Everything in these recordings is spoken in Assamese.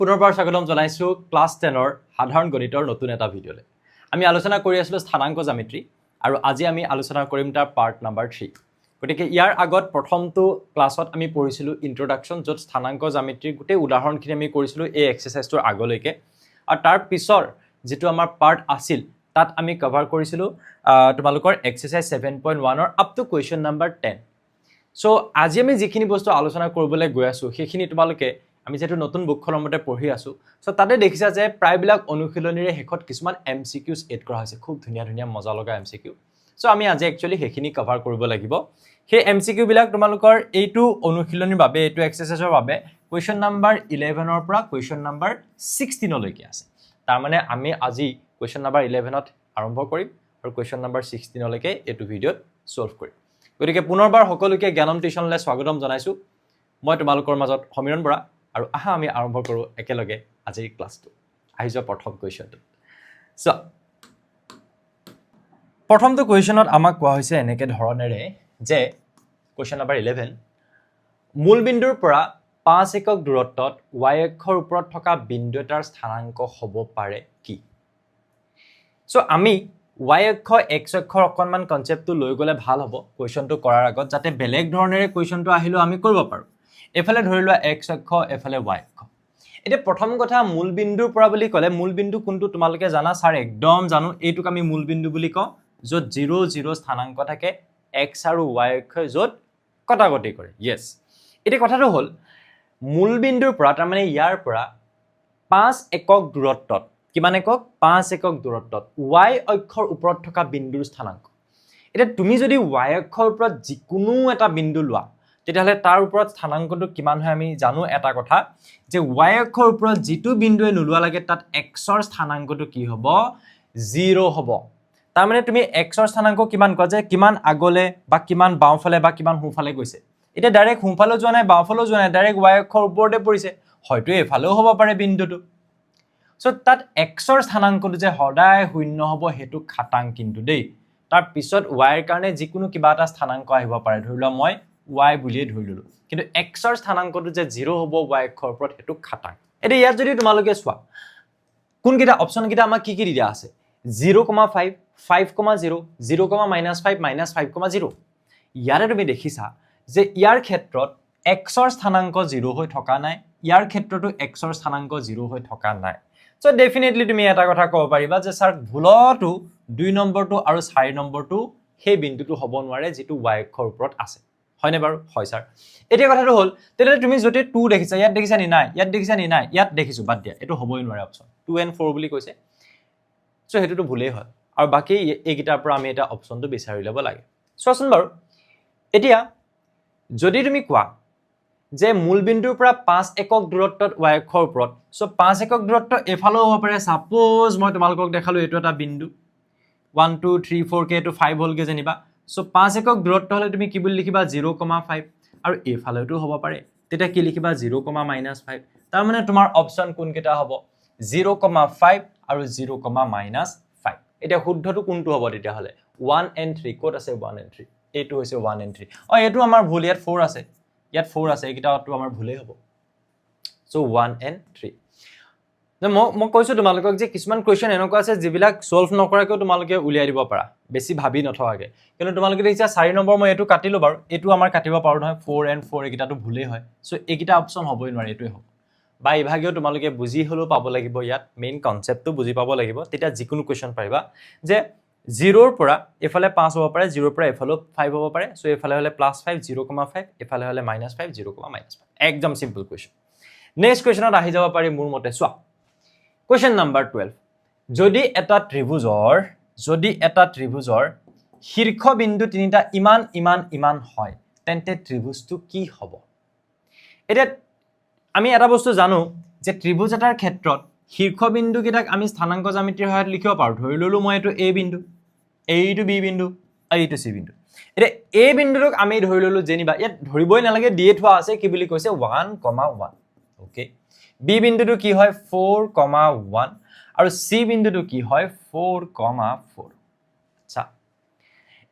পুনৰবাৰ স্বাগতম জনাইছো ক্লাছ 10ৰ সাধাৰণ গণিতৰ নতুন এটা ভিডিঅ'লে। আমি আলোচনা কৰি আছিলো স্থানাংক জ্যামিতি আৰু আজি আমি আলোচনা কৰিম তাৰ পাৰ্ট নাম্বাৰ 3। গতিকে ইয়াৰ আগত প্ৰথমটো ক্লাছত আমি পঢ়িছিলো ইন্ট্ৰোডাকচন, য'ত স্থানাংক জ্যামিতিৰ গোটেই উদাহৰণখিনি আমি কৰিছিলো এই এক্সাৰসাইজটোৰ আগলৈকে, আৰু তাৰ পিছৰ যেটো আমাৰ পাৰ্ট আছিল তাত আমি কভাৰ কৰিছিলো তোমালোকৰ এক্সাৰসাইজ 7.1 ৰ up to question number 10। So আজি আমি যিখিনি বস্তু আলোচনা কৰিবলৈ গৈ আছো সেইখিনি তোমালোকে আমি যেটো নতুন বুকখনৰ মতে পঢ়ি আছো, সো তাতে দেখিছা যে প্ৰায়বিলাক অনুশীলনীৰে হেকত কিছুমান এমসিকিউজ এড কৰা হৈছে, খুব ধুনীয়া ধুনীয়া মজা লগা এমসিকিউ। সো আমি আজি একচুয়ালি সেইখিনি কভাৰ কৰিব লাগিব। সেই এমসিকিউ বিলাক তোমালোকৰ এইটো অনুশীলনীৰ বাবে, এইটো এক্সাৰসাইজৰ বাবে কুৱেশ্যন নাম্বাৰ 11 ৰ পৰা কুৱেশ্যন নাম্বাৰ 16 লৈকে আছে। তাৰ মানে আমি আজি কুৱেশ্যন নাম্বাৰ 11ত আৰম্ভ কৰিম আৰু কুৱেশ্যন নাম্বাৰ 16 লৈকে এইটো ভিডিঅ'ত সলভ কৰিম। গতিকে পুনৰবাৰ সকলোকে জ্ঞানম টিউচনলৈ স্বাগতম জনাইছো। মই তোমালোকৰ মাজত সমীৰণ বৰা, আৰু আহা আমি আৰম্ভ কৰো একেলগে আজিৰ ক্লাছটো। আহিছো প্ৰথম কুৱেশ্যনটো। সো প্ৰথমটো কুৱেশ্যনত আমাক কোৱা হৈছে এনেকে ধৰণেৰে যে কুৱেশ্যন নাম্বাৰ 11, মূল বিন্দুৰ পৰা 5 একক দূৰত্বত y অক্ষৰ ওপৰত থকা বিন্দু এটাৰ স্থানাংক হ'ব পাৰে কি? সো আমি y অক্ষ x অক্ষৰ অকনমান কনসেপ্টটো লৈ গলে ভাল হ'ব কুৱেশ্যনটো কৰাৰ আগত, যাতে বেলেগ ধৰণেৰে কুৱেশ্যনটো আহিলো আমি কৰিব পাৰো। এফালে ধৰি লোৱা x অক্ষ, এফালে y অক্ষ। এতিয়া প্ৰথম কথা, মূল বিন্দুৰ পৰা বুলি ক'লে মূল বিন্দু কোনটো তোমালোকে জানা? স্যাৰ একদম জানো, এইটোক আমি মূল বিন্দু বুলি কওঁ, য'ত 0 0 স্থানাংক থাকে, x আৰু y অক্ষই য'ত কটাকটি কৰে। ইয়েস, এতিয়া কথাটো হ'ল মূল বিন্দুৰ পৰা, তাৰ মানে ইয়াৰ পৰা 5 একক দূৰত্বত, কিমান একক? 5 একক দূৰত্বত y অক্ষৰ ওপৰত থকা বিন্দুৰ স্থানাংক। এতিয়া তুমি যদি y অক্ষৰ ওপৰত যিকোনো এটা বিন্দু লোৱা, তেতিয়াহ'লে তাৰ ওপৰত স্থানাংকটো কিমান হয় আমি জানো এটা কথা, যে y অক্ষৰ ওপৰত যিটো বিন্দুৱে নোলোৱা লাগে তাত x ৰ স্থানাংকটো কি হ'ব? 0 হ'ব। তাৰ মানে তুমি x ৰ স্থানাংক কিমান কোৱা, যে কিমান আগলে বা কিমান বাওঁফালে বা কিমান সোঁফালে গৈছে। এতিয়া ডাইৰেক্ট সোঁফালে যোৱা নাই, বাওঁফালে যোৱা নাই, ডাইৰেক্ট y অক্ষৰ ওপৰতে পৰিছে, হয়তো এফালেও হ'ব পাৰে বিন্দুটো। সো তাত x ৰ স্থানাংকটো যে সদায় শূন্য হ'ব সেইটো খাটাং কিন্তু দেই। তাৰ পিছত y ৰ কাৰণে যিকোনো কিবা এটা স্থানাংক আহিব পাৰে, ধৰি লোৱা মই y বুলিয়ে ধৰি ললো, কিন্তু x ৰ স্থানাংকটো যে 0 হ'ব y অক্ষৰ ওপৰত সেইটো খাটাং। এতিয়া ইয়াত যদি তোমালোকে চোৱা কোন কিটা অপচন কিটা আমাক কি কি দিয়া আছে? 0,5, 5,0, 0,-5, -5,0। ইয়াৰে তুমি দেখিছা যে ইয়াৰ ক্ষেত্ৰত x ৰ স্থানাংক 0 হৈ থকা নাই, ইয়াৰ ক্ষেত্ৰতো x ৰ স্থানাংক 0 হৈ থকা নাই। সো ডেফিনেটলি তুমি এটা কথা ক'ব পাৰিবা যে স্যাৰ ভুলতো 2 নম্বৰটো আৰু 4 নম্বৰটো সেই বিন্দুটো হ'ব নোৱাৰে যিটো y অক্ষৰ ওপৰত আছে। হয়নে বাৰু? হয় স্যাৰ। এতিয়া কথাটো হ'ল, তেতিয়াহ'লে তুমি যদি 2 দেখিছা, ইয়াত দেখিছা নি? নাই। ইয়াত দেখিছা নি? নাই। ইয়াত দেখিছো, বাদ দিয়া, এইটো হ'বই নোৱাৰে অপচন 2 and 4 বুলি কৈছে। সো হেতুটো ভুলেই হয়, আৰু বাকি এইকেইটাৰ পৰা আমি এটা অপচনটো বিচাৰি ল'ব লাগে। চোৱাচোন বাৰু, এতিয়া যদি তুমি কোৱা যে মূল বিন্দুৰ পৰা 5 একক দূৰত্বত y অক্ষৰ ওপৰত, সো 5 একক দূৰত্ব এফালেও হ'ব পাৰে। সাপোজ মই তোমালোকক দেখালো এইটো এটা বিন্দু, 1 2 3 4 কে এইটো 5 হ'লগে যেনিবা। সো 5 একক দূৰত্ব হ'লে তুমি কি বুলি লিখিবা? 0,5, আৰু এফালেতো হ'ব পাৰে, তেতিয়া কি লিখিবা? 0,-5। তাৰ মানে তোমাৰ অপচন কোন কেইটা হ'ব? 0,5 আৰু 0,-5। এতিয়া শুদ্ধটো কোনটো হ'ব তেতিয়াহ'লে? 1 and 3। ক'ত আছে 1 and 3? এইটো হৈছে 1 and 3। এইটো আমাৰ ভুল, ইয়াত 4 আছে, ইয়াত 4 আছে, এইকেইটাটো আমাৰ ভুলেই হ'ব। So 1 and 3। মই কৈছো তোমালোকক যে কিছুমান কুৱেশ্যন এনেকুৱা আছে যিবিলাক সলভ নকৰাকৈ তোমালোকে উলিয়াই দিব পাৰা, বেছি ভাবি নথকাকে। কিন্তু তোমালোকে দেখিছা 4 নম্বৰ মই এইটো কাটিলো বাৰু, এইটো আমাৰ কাটিব পাৰো নহয়, 4 and 4 এইকেইটাটো ভুলেই হয়। সো এইকেইটা অপচন হ'বই নোৱাৰে, এইটোৱে হ'ব। বা ইভাগেও তোমালোকে বুজি হলেও পাব লাগিব, ইয়াত মেইন কনসেপ্টটো বুজি পাব লাগিব, তেতিয়া যিকোনো কুৱেশ্যন পাৰিবা। যে 0 ৰ পৰা এফালে 5 হ'ব পাৰে, 0 ৰ পৰা এফালেও 5 হ'ব পাৰে। সো এফালে হ'লে +5, 0,5, এফালে হ'লে -5, 0,-5। একদম সিম্পল কুৱেশ্যন। নেক্সট কুৱেশ্যনত আহি যাব পাৰি মোৰ মতে। চোৱা কুৱেশ্যন নাম্বাৰ 12, যদি এটা ত্ৰিভুজৰ শীৰ্ষবিন্দু তিনিটা ইমান হয়, তেন্তে ত্ৰিভুজটো কি হ'ব? এতিয়া আমি এটা বস্তু জানো যে ত্ৰিভুজ এটাৰ ক্ষেত্ৰত শীৰ্ষবিন্দু কেইটাক আমি স্থানাংক জ্যামিতিৰ সহায়ত লিখিব পাৰো। ধৰি ললো মই এইটো a বিন্দু, এইটো b বিন্দু, এইটো c বিন্দু। এতিয়া a বিন্দুটোক আমি ধৰি ললো যেনিবা, ইয়াত ধৰিবই নালাগে, দিয়ে থোৱা আছে, কি বুলি কৈছে? 1,1। ওকে, b বিন্দুটো কি হয়? 4,1, আৰু c বিন্দুটো কি হয়? 4,4। আচ্ছা,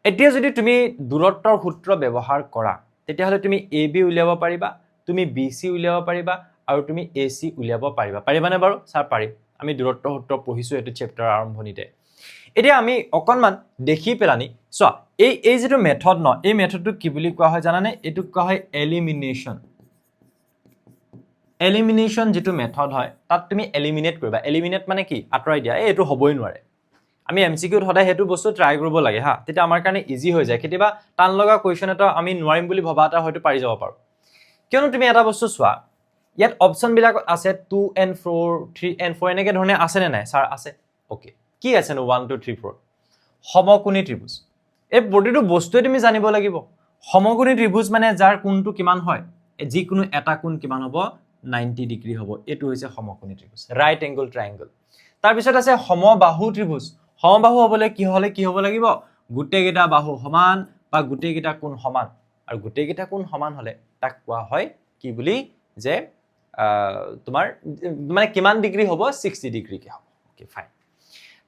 এতিয়া যদি তুমি দূৰত্বৰ সূত্ৰ ব্যৱহাৰ কৰা, তেতিয়াহ'লে তুমি ab উলিয়াব পাৰিবা, তুমি bc উলিয়াব পাৰিবা, আৰু তুমি AC উলিয়াব পাৰিবানে বাৰু স্যাৰ পাৰিম আমি দূৰত্ব সূত্ৰ পঢ়িছো এটো চেপ্টাৰ আৰম্ভণিতে এতিয়া আমি অকনমান দেখি পেলানি চোৱা এই যেটো মেথড ন এই মেথডটো কি বুলি কোৱা হয় জানানে এটো কোৱা হয় এলিমিনেশন যেটো মেথড হয় তাত তুমি এলিমিনেট কৰিবা এলিমিনেট মানে কি আতৰাই দিয়া এটো হবই নোৱাৰে আমি এমসিকিউত সদায় হেতু বস্তু ট্ৰাই কৰিব লাগে হা তেতিয়া আমাৰ কাৰণে ইজি হৈ যায় কেতিয়াবা টান লগা কোৱেশ্চন এটা আমি নোৱাৰিম বুলি ভবা এটা হয়তো পাৰি যাব পাৰো কিয়নো তুমি এটা বস্তু চোৱা ইয়াত অপচন বিলাক আছে 2 and 4 3 and 4 এনেকে ধৰণে আছে নে নাই স্যাৰ আছে ওকে কি আছে নো 1 2 3 4 সমকোণী ত্ৰিভুজ এই প্ৰতিটো বস্তুৱে তুমি জানিব লাগিব সমকোণী ত্ৰিভুজ মানে যাৰ কোণটো কিমান হয় যিকোনো এটা কোণ কিমান হ'ব 90 ডিগ্ৰী হ'ব এটো হৈছে সমকোণী ত্ৰিভুজ ৰাইট এংগল ট্ৰায়াঙ্গল তাৰ পিছত আছে সমবাহু ত্ৰিভুজ সমবাহু হ'বলে কি হ'ব লাগিব গুটেকেইটা বাহু সমান বা গুটেকেইটা কোণ সমান আৰু গুটেকেইটা কোণ সমান হলে তাক কোৱা হয় কি বুলি যে তোমাৰ মানে কিমান ডিগ্ৰী হ'ব 60 ডিগ্ৰী কে হ'ব ওকে ফাইন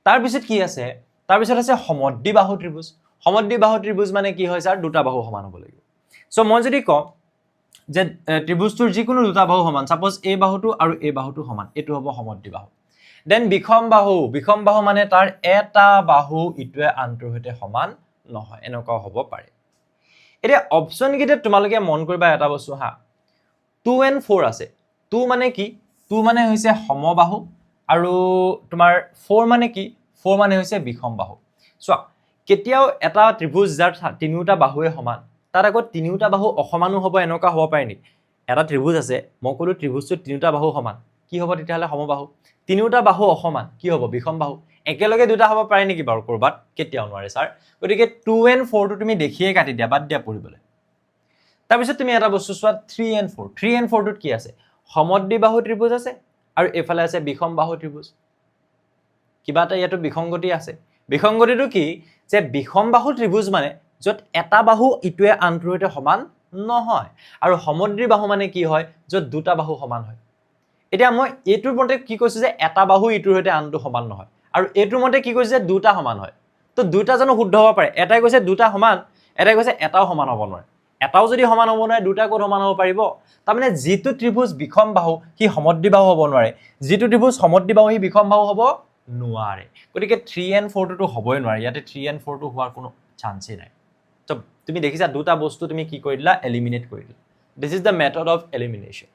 তাৰ পিছত কি আছে তাৰ পিছত আছে সমদ্বিবাহু ত্ৰিভুজ সমদ্বিবাহু ত্ৰিভুজ মানে কি হয় স্যাৰ দুটা বাহু সমান হ'ব লাগিব সো মই যদি কওঁ যে ত্ৰিভুজটোৰ যিকোনো দুটা বাহু সমান সাপোজ এই বাহুটো আৰু এই বাহুটো সমান এটো হ'ব সমদ্বিবাহু দেন বিখম বাহু মানে তাৰ এটা বাহু ইটোৱে আনটোৰ সৈতে সমান নহয় এনেকুৱা হ'ব পাৰে এতিয়া অপচন গিতে তোমালোকে মন কৰিবা এটা বস্তু হা 2 and 4 আছে 2 মানে কি 2 মানে হৈছে সমবাহু আৰু তোমাৰ 4 মানে কি 4 মানে হৈছে বিখম বাহু চোৱা কেতিয়াও এটা ত্ৰিভুজ যাৰ তিনিটা বাহুৱে সমান তাৰ আগত তিনিটা বাহু অসমানো হ'ব এনেকুৱা হ'ব পাৰে নি এটা ত্ৰিভুজ আছে মই কলো ত্ৰিভুজটো তিনিটা বাহু সমান কি হ'ব তেতিয়াহলে সমবাহু তিনিটা বাহু অসমান কি হ'ব বিখম বাহু একেলগে দুটা হ'ব পাৰে নেকি বাৰু কৰবাত কেতিয়াও নোৱাৰে স্যাৰ গতিকে 2 and 4 টো তুমি দেখিয়ে কাটি দিয়া বাদ দিয়া পঢ়িবলৈ তাৰ পিছত তুমি এটা বস্তু চোৱা 3 and 4 টোত কি আছে সমদ্বিবাহু ত্ৰিভুজ আছে আৰু এফালে আছে বিখম বাহু ত্ৰিভুজ কিবা এটা ইয়াতো বিসংগতি আছে বিসংগতিটো কি যে বিখম বাহু ত্ৰিভুজ মানে যত এটা বাহু ইটোৱে আনটোৰ সৈতে সমান নহয় আৰু সমদ্বিবাহু মানে কি হয় যত দুটা বাহু সমান হয় এতিয়া মই এটোৰ মতে কি কৈছো যে এটা বাহু ইটোৰ সৈতে আনটো সমান নহয় আৰু এটোৰ মতে কি কৈছো যে দুটা সমান হয় তো দুটা জানো শুদ্ধ হ'ব পাৰে এটাই কৈছে দুটা সমান এটাই কৈছে এটাও সমান হ'ব নোৱাৰে এটাও যদি সমান হ'ব নোৱাৰে দুটা কোণ সমান হ'ব পাৰিব তাৰ মানে যেটো ত্ৰিভুজ বিখম বাহু কি সমদ্বিবাহু হ'ব নোৱাৰে যেটো ত্ৰিভুজ সমদ্বিবাহু হি বিখম বাহু হ'ব নোৱাৰে গতিকে 3 and 4 টো হ'বই নোৱাৰে ইয়াতে 3 and 4 টো হোৱাৰ কোনো চান্সই নাই তো তুমি দেখিছা দুটা বস্তু তুমি কি কৰি দিলা এলিমিনেট কৰি দিলা this is the method of elimination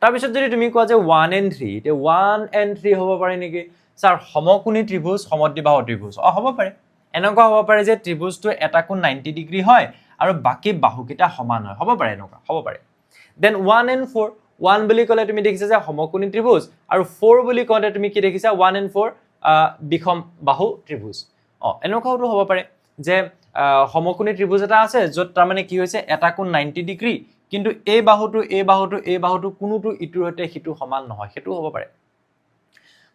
তাৰ পিছত যদি তুমি কোৱা যে 1 and 3 তে 1 and 3 হ'ব পাৰে নেকি স্যাৰ সমকোণী ত্ৰিভুজ সমদ্বিবাহু ত্ৰিভুজ হ'ব পাৰে এনেকুৱা হ'ব পাৰে যে ত্ৰিভুজটো এটা কোণ 90 ডিগ্ৰী হয় আৰু বাকি বাহুকেইটা সমান হয় হ'ব পাৰে এনেকুৱা হ'ব পাৰে দেন 1 and 4 1 বুলি ক'লে তুমি দেখিছা যে সমকোণী ত্ৰিভুজ আৰু 4 বুলি ক'লে তুমি কি দেখিছা 1 and 4 বিখম বাহু ত্ৰিভুজ এনেকুৱাও হ'ব পাৰে যে সমকোণী ত্ৰিভুজ এটা আছে যত তাৰ মানে কি হৈছে এটা কোণ 90 ডিগ্ৰী কিন্তু এই বাহুটো কোনোটো ইটোৰ সৈতে হিটো সমান নহয় হেতু হ'ব পাৰে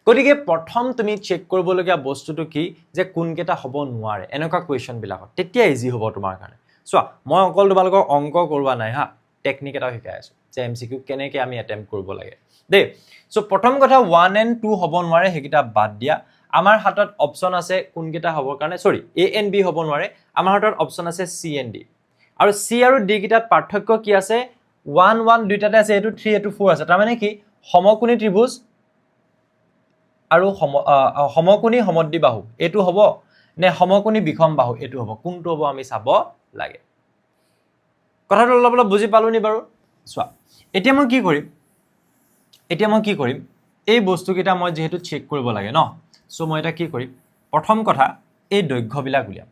গতিকে প্ৰথম তুমি চেক কৰিবলগীয়া বস্তুটো কি যে কোনকেটা হ'ব নোৱাৰে এনেকুৱা কোৱেশ্চন বিলাকত তেতিয়া ইজি হ'ব তোমাৰ কাৰণে চোৱা মই অকল তোমালোকক অংক কৰোৱা নাই হা টেকনিক এটা শিকাই আছো যে এমসিকিউ কেনেকৈ আমি অ্যাটেম্প কৰিব লাগে দে সো প্ৰথম কথা 1 and 2 হ'ব নোৱাৰে হেকিটা বাদ দিয়া আমাৰ হাতত অপচন আছে কোনকেটা হ'বৰ কাৰণে সৰি A and B হ'ব নোৱাৰে আমাৰ হাতত অপচন আছে C and D আৰু C আৰু D কিটাত পাৰ্থক্য কি আছে 1 1 দুইটাতে আছে এটো 3 এটো 4 আছে তাৰ মানে কি সমকোণী ত্ৰিভুজ আৰু সমকোণী সমদ্বিবাহু এটো হ'ব নে সমকোণী বিখম বাহু এটো হ'ব কোনটো হ'ব আমি চাব লাগে কথাটো অলপ বুজি পালো নি বাৰু চোৱা এতিয়া মই কি কৰিম এই বস্তু কিটা মই যেহেতু চেক কৰিব লাগে ন সো মই এটা কি কৰিম প্ৰথম কথা এই দৈৰ্ঘ্য বিলাক উলিয়াম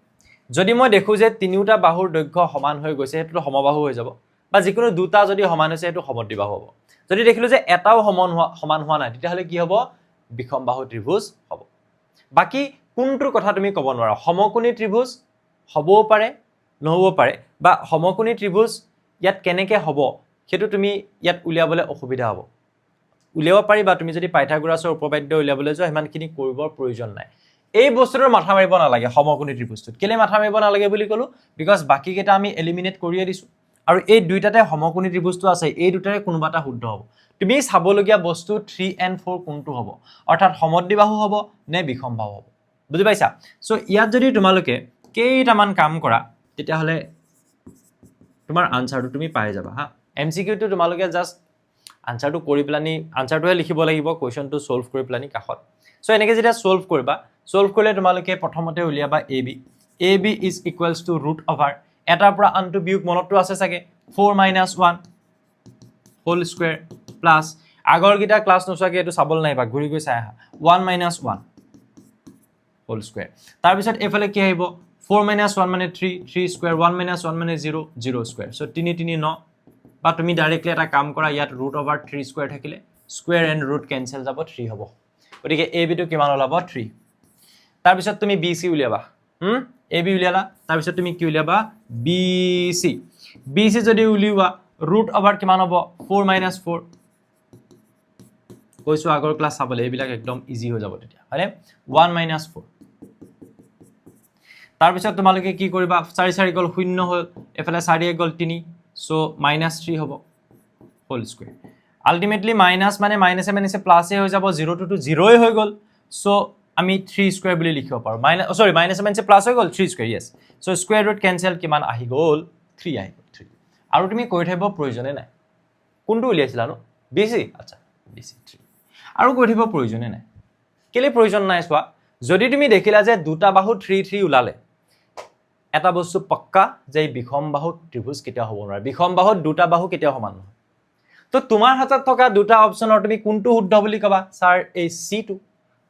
যদি মই দেখো যে তিনিটা বাহুৰ দৈৰ্ঘ্য সমান হৈ গৈছে হেতু সমবাহু হৈ যাব বা যিকোনো দুটা যদি সমান হৈছে হেতু সমদ্বিবাহু হ'ব যদি দেখিলো যে এটাও সমান হোৱা নাই তেতিয়া হলে কি হ'ব বিখম বাহু ত্ৰিভুজ হ'ব বাকি কোনটোৰ কথা তুমি ক'ব নোৱাৰা সমকোণী ত্ৰিভুজ হ'বও পাৰে নহ'ব পাৰে বা সমকোণী ত্ৰিভুজ ইয়াত কেনেকৈ হ'ব হেতু তুমি ইয়াত উলিয়াবলৈ অসুবিধা হ'ব উলিয়াব পাৰিবা তুমি যদি পাইথাগোৰাছৰ উপপাদ্য উলিয়াবলৈ যোৱা ইমানখিনি কৰিবৰ প্ৰয়োজন নাই এই বস্তুৰ মাথা মাৰিব নালাগে সমকোণী ত্ৰিভুজটোত কেলে মাথা মাৰিব নালাগে বুলি ক'লো বিকজ বাকি কেটা আমি এলিমিনেট কৰিয়ে দিছো আৰু এই দুইটাতে সমকোণী ত্ৰিভুজটো আছে এই দুটাৰে কোনোবা এটা শুদ্ধ হ'ব তুমি চাবলগীয়া বস্তু 3 and 4 কোনটো হ'ব অৰ্থাৎ সমদ্বিবাহু হ'ব নে বিখম বাহু হ'ব বুজি পাইছা সো ইয়াত যদি তোমালোকে কেইটামান কাম কৰা তেতিয়া হলে তোমাৰ আনসাৰটো তুমি পাই যাবা হা এমসিকিউ টো তোমালোকে জাস্ট আনসাৰটো কৰি পেলানি আনসাৰটোহে লিখিব লাগিব কুৱেশ্যনটো সলভ কৰি পেলানি কাষত সো এনেকৈ যেতিয়া সলভ কৰিবা সলভ কৰিলে তোমালোকে প্ৰথমতে উলিয়াবা ab is equals to root over এটাৰ পৰা আনটো বিয়োগ মনতটো আছে চাগে 4 - 1 হোল স্কুৱেৰ প্লাছ আগৰকেইটা ক্লাছ নোচোৱাকৈ এইটো চাবলৈ নাহিবা ঘূৰি গৈ চাই আহা 1 - 1 হোল স্কুৱেৰ তাৰপিছত এইফালে কি আহিব 4 - 1 মানে 3 স্কুৱেৰ 1 - 1 মানে 0 0 স্কুৱেৰ সো 3 3 9 বা তুমি ডাইৰেক্টলি এটা কাম কৰা ইয়াত ৰুট অভাৰ 3 স্কুৱেৰ থাকিলে স্কুৱেৰ এণ্ড ৰুট কেনচেল যাব 3 হ'ব গতিকে ab টো কিমান ওলাব 3 তাৰপিছত তুমি bc উলিয়াবা ab উলিয়ালা তাৰপিছত তুমি কি উলিয়াবা bc যদি উলিওৱা ৰুট অভাৰ কিমান হ'ব 4 - 4 কৈছো আগৰ ক্লাছ চাবলৈ এইবিলাক একদম ইজি হৈ যাব তেতিয়া হয়নে 1 - 4 তাৰপিছত তোমালোকে কি কৰিবা 4 4 গল 0 হ'ল এফালে 4 গল 3 সো -3 হ'ব হোল স্কুৱেৰ আলটিমেটলি মাইনাস মানে মাইনাসে মাইনাসে প্লাসে হৈ যাব 0 to 0 হৈ গল সো আমি 3 স্কয়াৰ বুলি লিখিব পাৰো সৰি মাইনাসে মাইনাসে প্লাস হৈ গল 3 square yes so square root cancel কিমান আহি গল 3 আহি গল 3 আৰু তুমি কৈ থাকিব প্ৰয়োজনে নাই কোনটো উলিয়াইছিলা নো bc আচ্ছা bc 3 আৰু কৈ থাকিব প্ৰয়োজনে নাই কেলে প্ৰয়োজন নাই চোৱা যদি তুমি দেখিলা যে দুটা বাহু 3 3 ওলালে এটা বস্তু পক্কা যে বিষম বাহু ত্ৰিভুজ কেতিয়া হ'ব নোৱাৰে বিষম বাহুত দুটা বাহু কেতিয়া সমান নহয় তো তোমাৰ হাতত থকা দুটা অপচনৰ তুমি কোনটো শুদ্ধ বুলি কবা স্যাৰ এই c2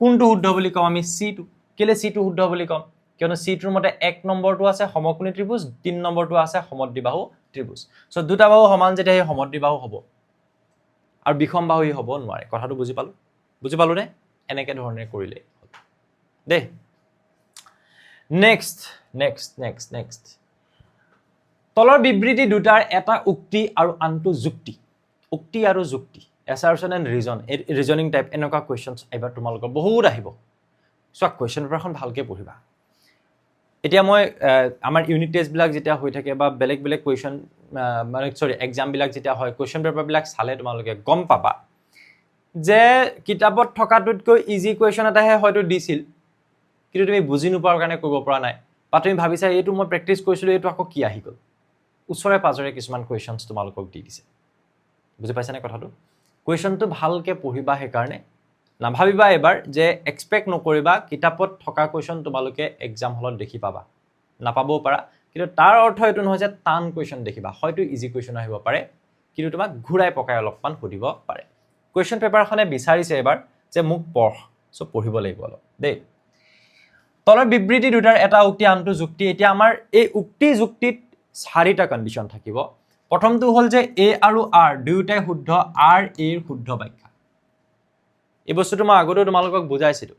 কোনটো শুদ্ধ বুলি কম আমি c2 কেলে c2 শুদ্ধ বুলি কম কিয়নো c2 ৰ মতে 1 নম্বৰটো আছে সমকোণী ত্ৰিভুজ 3 নম্বৰটো আছে সমদ্বিবাহু ত্ৰিভুজ সো দুটা বাহু সমান যেতিয়া এই সমদ্বিবাহু হ'ব আৰু বিষম বাহু হ'ব নোৱাৰে কথাটো বুজি পালো নে এনেকে ধৰণে কৰিলে দে নেক্সট তলৰ বিবৃতি দুটাৰ এটা উক্তি আৰু আনটো যুক্তি উক্তি আৰু যুক্তি assertion and reasoning টাইপ এনেকুৱা কোৱেশ্চনছ এবাৰ তোমালোকৰ বহুত আহিব সো কোৱেশ্চন পেপাৰখন ভালকে পঢ়িবা এতিয়া মই আমাৰ ইউনিট টেষ্ট বিলাক যেতিয়া হৈ থাকে বা বেলেগ বেলেগ কোৱেশ্চন মানে সৰি এক্সাম বিলাক যেতিয়া হয় কোৱেশ্চন পেপাৰ বিলাক চালে তোমালোকে গম পাবা যে কিতাপত থকাটোতকৈ ইজি কোৱেশ্চন এটাহে হয়তো দিছিল কিন্তু তুমি বুজি নোপোৱাৰ কাৰণে কৰিব পৰা নাই বা তুমি ভাবিছা এইটো মই প্ৰেক্টিছ কৰিছিলো এইটো আকৌ কি আহি গল উছৰে পাজৰে কিছুমান কোৱেশ্চনছ তোমালোকক দি দিছে বুজি পাইছা নে কথাটো কোৱেশ্চনটো ভালকে পঢ়িবা হে কাৰণে নাভাবিবা এবাৰ যে এক্সপেক্ট নকৰিবা কিতাপত থকা কোৱেশ্চন তোমালোকে এক্সাম হলত দেখি পাবা নাপাবও পাৰা কিন্তু তাৰ অৰ্থ এটো নহয় যে টান কোৱেশ্চন দেখিবা হয়তো ইজি কোৱেশ্চন আহিব পাৰে কিন্তু তোমাক ঘুৰাই পকাই অলপমান সুধিব পাৰে কোৱেশ্চন পেপাৰখনে বিচাৰিছে এবাৰ যে মোক পঢ় সো পঢ়িব লাগিব অলপ দেই তলৰ বিবৃতি দুটাৰ এটা উক্তি আনটো যুক্তি এতিয়া আমাৰ এই উক্তি যুক্তিত চাৰিটা কন্ডিশন থাকিব প্ৰথমটো হল যে a আৰু r দুয়োটাই শুদ্ধ r a ৰ শুদ্ধ ব্যাখ্যা এই বস্তুটো মই আগতে তোমালোকক বুজাইছিলো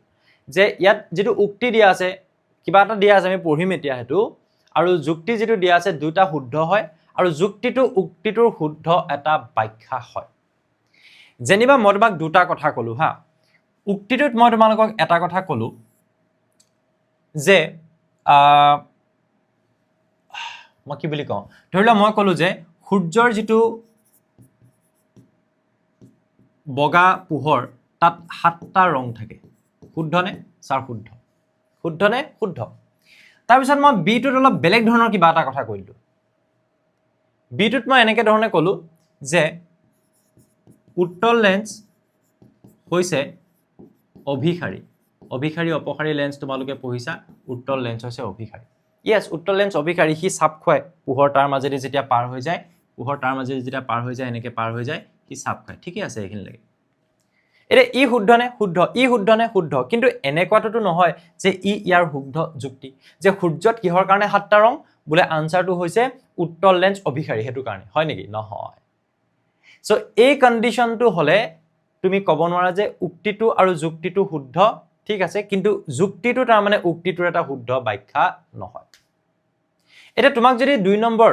যে ইয়াত যেটো উক্তি দিয়া আছে কিবা এটা দিয়া আছে আমি পঢ়িম এতিয়া হেতু আৰু যুক্তি যেটো দিয়া আছে দুটা শুদ্ধ হয় আৰু যুক্তিটো উক্তিটোৰ শুদ্ধ এটা ব্যাখ্যা হয় যেনিবা মই তোমাক দুটা কথা কলো হা উক্তিটোত মই তোমালোকক এটা কথা কলো যে মই কি বুলি কওঁ ধৰিলা মই কলো যে সূৰ্যৰ যেটো বগা পোহৰ তাত 7টা ৰং থাকে শুদ্ধনে স্যাৰ শুদ্ধনে শুদ্ধ তাৰ পিছত মই বি টোত অলপ বেলেগ ধৰণৰ কিবা এটা কথা কৈলো বি টোত মই এনেকে ধৰণে কলো যে উত্তল লেন্স হৈছে অভিখাৰী অপখাৰী লেন্স তোমালোকে পঢ়িছা উত্তল লেন্স হৈছে অভিখাৰী ইয়েস উত্তল লেন্স অভিখাৰী হি চাপ খুৱায় পোহৰ তাৰ মাজেদি যেতিয়া পাৰ হৈ যায় এনেকে পাৰ হৈ যায় হি চাপ খুৱায় ঠিকই আছে এইখিনিলৈকে এৰে ই শুদ্ধনে শুদ্ধ কিন্তু এনেকুৱাটো নহয় যে ইয়াৰ শুদ্ধ যুক্তি যে সূৰ্যত কিহৰ কাৰণে 7টা ৰং বোলে আনসাৰটো হৈছে উত্তল লেন্স অভিখাৰী হেতু কাৰণে হয় নেকি নহয় সো এই কন্ডিশনটো হলে তুমি ক'ব নোৱাৰা যে উক্তিটো আৰু যুক্তিটো শুদ্ধ ঠিক আছে কিন্তু যুক্তিটো তাৰ মানে উক্তিটোৰ এটা শুদ্ধ ব্যাখ্যা নহয় এটা তোমাক যদি 2 নম্বৰ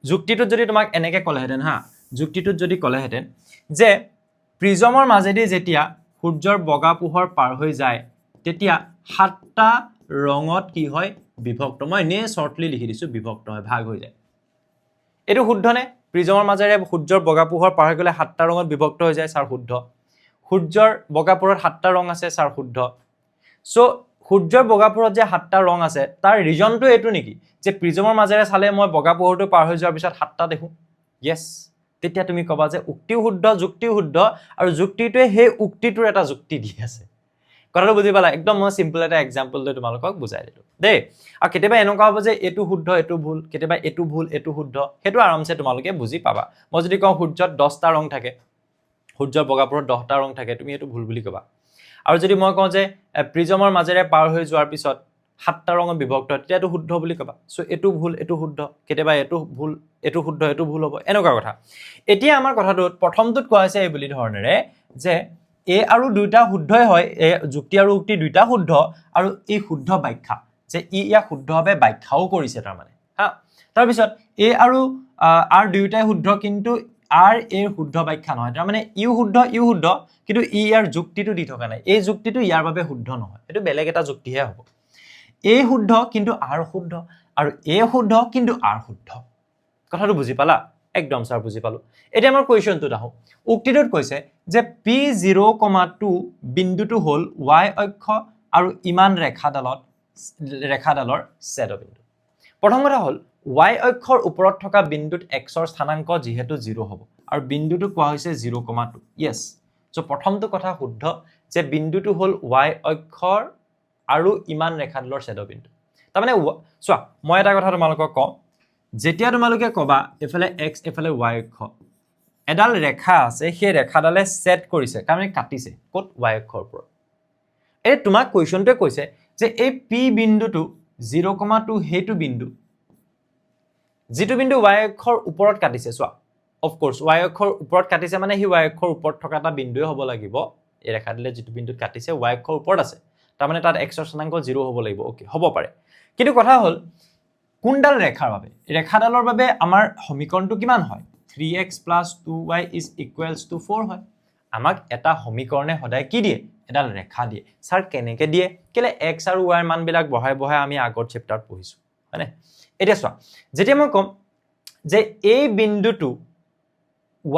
যুক্তিটোত যদি তোমাক এনেকে কলেহেতেন হা যুক্তিটোত যদি কলেহেতেন যে প্ৰিজমৰ মাজেদি যেতিয়া সূৰ্যৰ বগা পোহৰ পাৰ হৈ যায় তেতিয়া 7টা ৰঙত কি হয় বিভক্ত মই নে শৰ্টলি লিখি দিছো বিভক্ত হয় ভাগ হৈ যায় এটো শুদ্ধনে প্ৰিজমৰ মাজেৰে সূৰ্যৰ বগা পোহৰ পাৰ হৈ গলে 7টা ৰঙত বিভক্ত হৈ যায় স্যাৰ শুদ্ধ সূৰ্যৰ বগা পোহৰত 7টা ৰং আছে স্যাৰ শুদ্ধ সো সূৰ্যৰ বগা পোহৰত যে 7টা ৰং আছে তাৰ ৰিজনটো এটো নেকি যে প্ৰিজমৰ মাজেৰে চালে মই বগা পোহৰটো পাৰ হৈ যোৱাৰ পিছত 7টা দেখো ইয়েস তেতিয়া তুমি ক'বা যে উক্তিও শুদ্ধ যুক্তিও শুদ্ধ আৰু যুক্তিটোৱে সেই উক্তিটোৰ এটা যুক্তি দি আছে কথাটো বুজি পালা একদম মই সিম্পল এটা এক্সাম্পল লৈ তোমালোকক বুজাই দিলো দেই আৰু কেতিয়াবা এনেকুৱা হ'ব যে এইটো শুদ্ধ এইটো ভুল কেতিয়াবা এইটো ভুল এইটো শুদ্ধ সেইটো আৰামছে তোমালোকে বুজি পাবা মই যদি কওঁ সূৰ্যত 10টা ৰং থাকে সূৰ্যৰ বগাপুৰত 10টা ৰং থাকে তুমি এইটো ভুল বুলি ক'বা আৰু যদি মই কওঁ যে প্ৰিজমৰ মাজেৰে পাৰ হৈ যোৱাৰ পিছত 7টা ৰঙত বিভক্ত তেতিয়া এইটো শুদ্ধ বুলি ক'বা সো এইটো ভুল এইটো শুদ্ধ কেতিয়াবা এইটো ভুল এইটো শুদ্ধ এইটো ভুল হ'ব এনেকুৱা কথা এতিয়া আমাৰ কথাটোত প্ৰথমটোত কোৱা হৈছে এই বুলি ধৰণেৰে যে এ আৰু দুইটা শুদ্ধই হয় এ যুক্তি আৰু উক্তি দুইটা শুদ্ধ আৰু এই শুদ্ধ ব্যাখ্যা যে ইয়াক শুদ্ধভাৱে ব্যাখ্যাও কৰিছে তাৰ মানে হা তাৰ পিছত এ আৰু আৰ দুইটাই শুদ্ধ কিন্তু আৰ এৰ শুদ্ধ ব্যাখ্যা নহয় তাৰ মানে ইউ শুদ্ধ কিন্তু ইয়াৰ যুক্তিটো দি থকা নাই এই যুক্তিটো ইয়াৰ বাবে শুদ্ধ নহয় এটো বেলেগ এটা যুক্তিহে হ'ব এ শুদ্ধ কিন্তু আৰ শুদ্ধ আৰু এ শুদ্ধ কিন্তু আৰ শুদ্ধ কথাটো বুজি পালা একদম স্যাৰ বুজি পালো এতিয়া আমাৰ কোৱেশ্চনটোত আহো উক্তিটোত কৈছে যে p0,2 বিন্দুটো হল y অক্ষ আৰু ইমান ৰেখাডালৰ ছেদবিন্দু প্ৰথম কথা হল y অক্ষৰ ওপৰত থকা বিন্দুত x ৰ স্থানাংক যেহেতু 0 হ'ব আৰু বিন্দুটো কোৱা হৈছে 0,2 yes সো প্ৰথমটো কথা শুদ্ধ যে বিন্দুটো হল y অক্ষৰ আৰু ইমান ৰেখাডালৰ ছেদবিন্দু তাৰ মানে চোৱা মই এটা কথা তোমালোকক কওঁ যেতিয়া তোমালোকে কবা এফালে x এফালে y অক্ষ এডাল ৰেখা আছে সেই ৰেখাডালে ছেদ কৰিছে কাৰণ কাটিছে কত y অক্ষৰ ওপৰত এই তোমাক কোৱেশ্চনটোৱে কৈছে যে এই p বিন্দুটো 0,2 হেতু বিন্দু যেটো বিন্দু y অক্ষৰ ওপৰত কাটিছে চোৱা অফ কোৰ্স y অক্ষৰ ওপৰত কাটিছে মানে হি y অক্ষৰ ওপৰত থকা এটা বিন্দুৱে হ'ব লাগিব এই ৰেখাডালে যেটো বিন্দুত কাটিছে y অক্ষৰ ওপৰত আছে তাৰ মানে তাত x ৰ স্থানাংক 0 হ'ব লাগিব ওকে হ'ব পাৰে কিন্তু কথা হল কোনডাল ৰেখাৰ বাবে ৰেখাডালৰ বাবে আমাৰ সমীকৰণটো কিমান হয় 3x + 2y = 4 হয় আমাক এটা সমীকৰণে সদায় কি দিয়ে এডাল ৰেখা দিয়ে স্যাৰ কেনেকে দিয়ে কেলে x আৰু y ৰ মানবিলাক বহাই বহাই আমি আগৰ চেপ্টাৰত পঢ়িছো হয়নে এতিয়া চোৱা যেতিয়া মই কম যে এই বিন্দুটো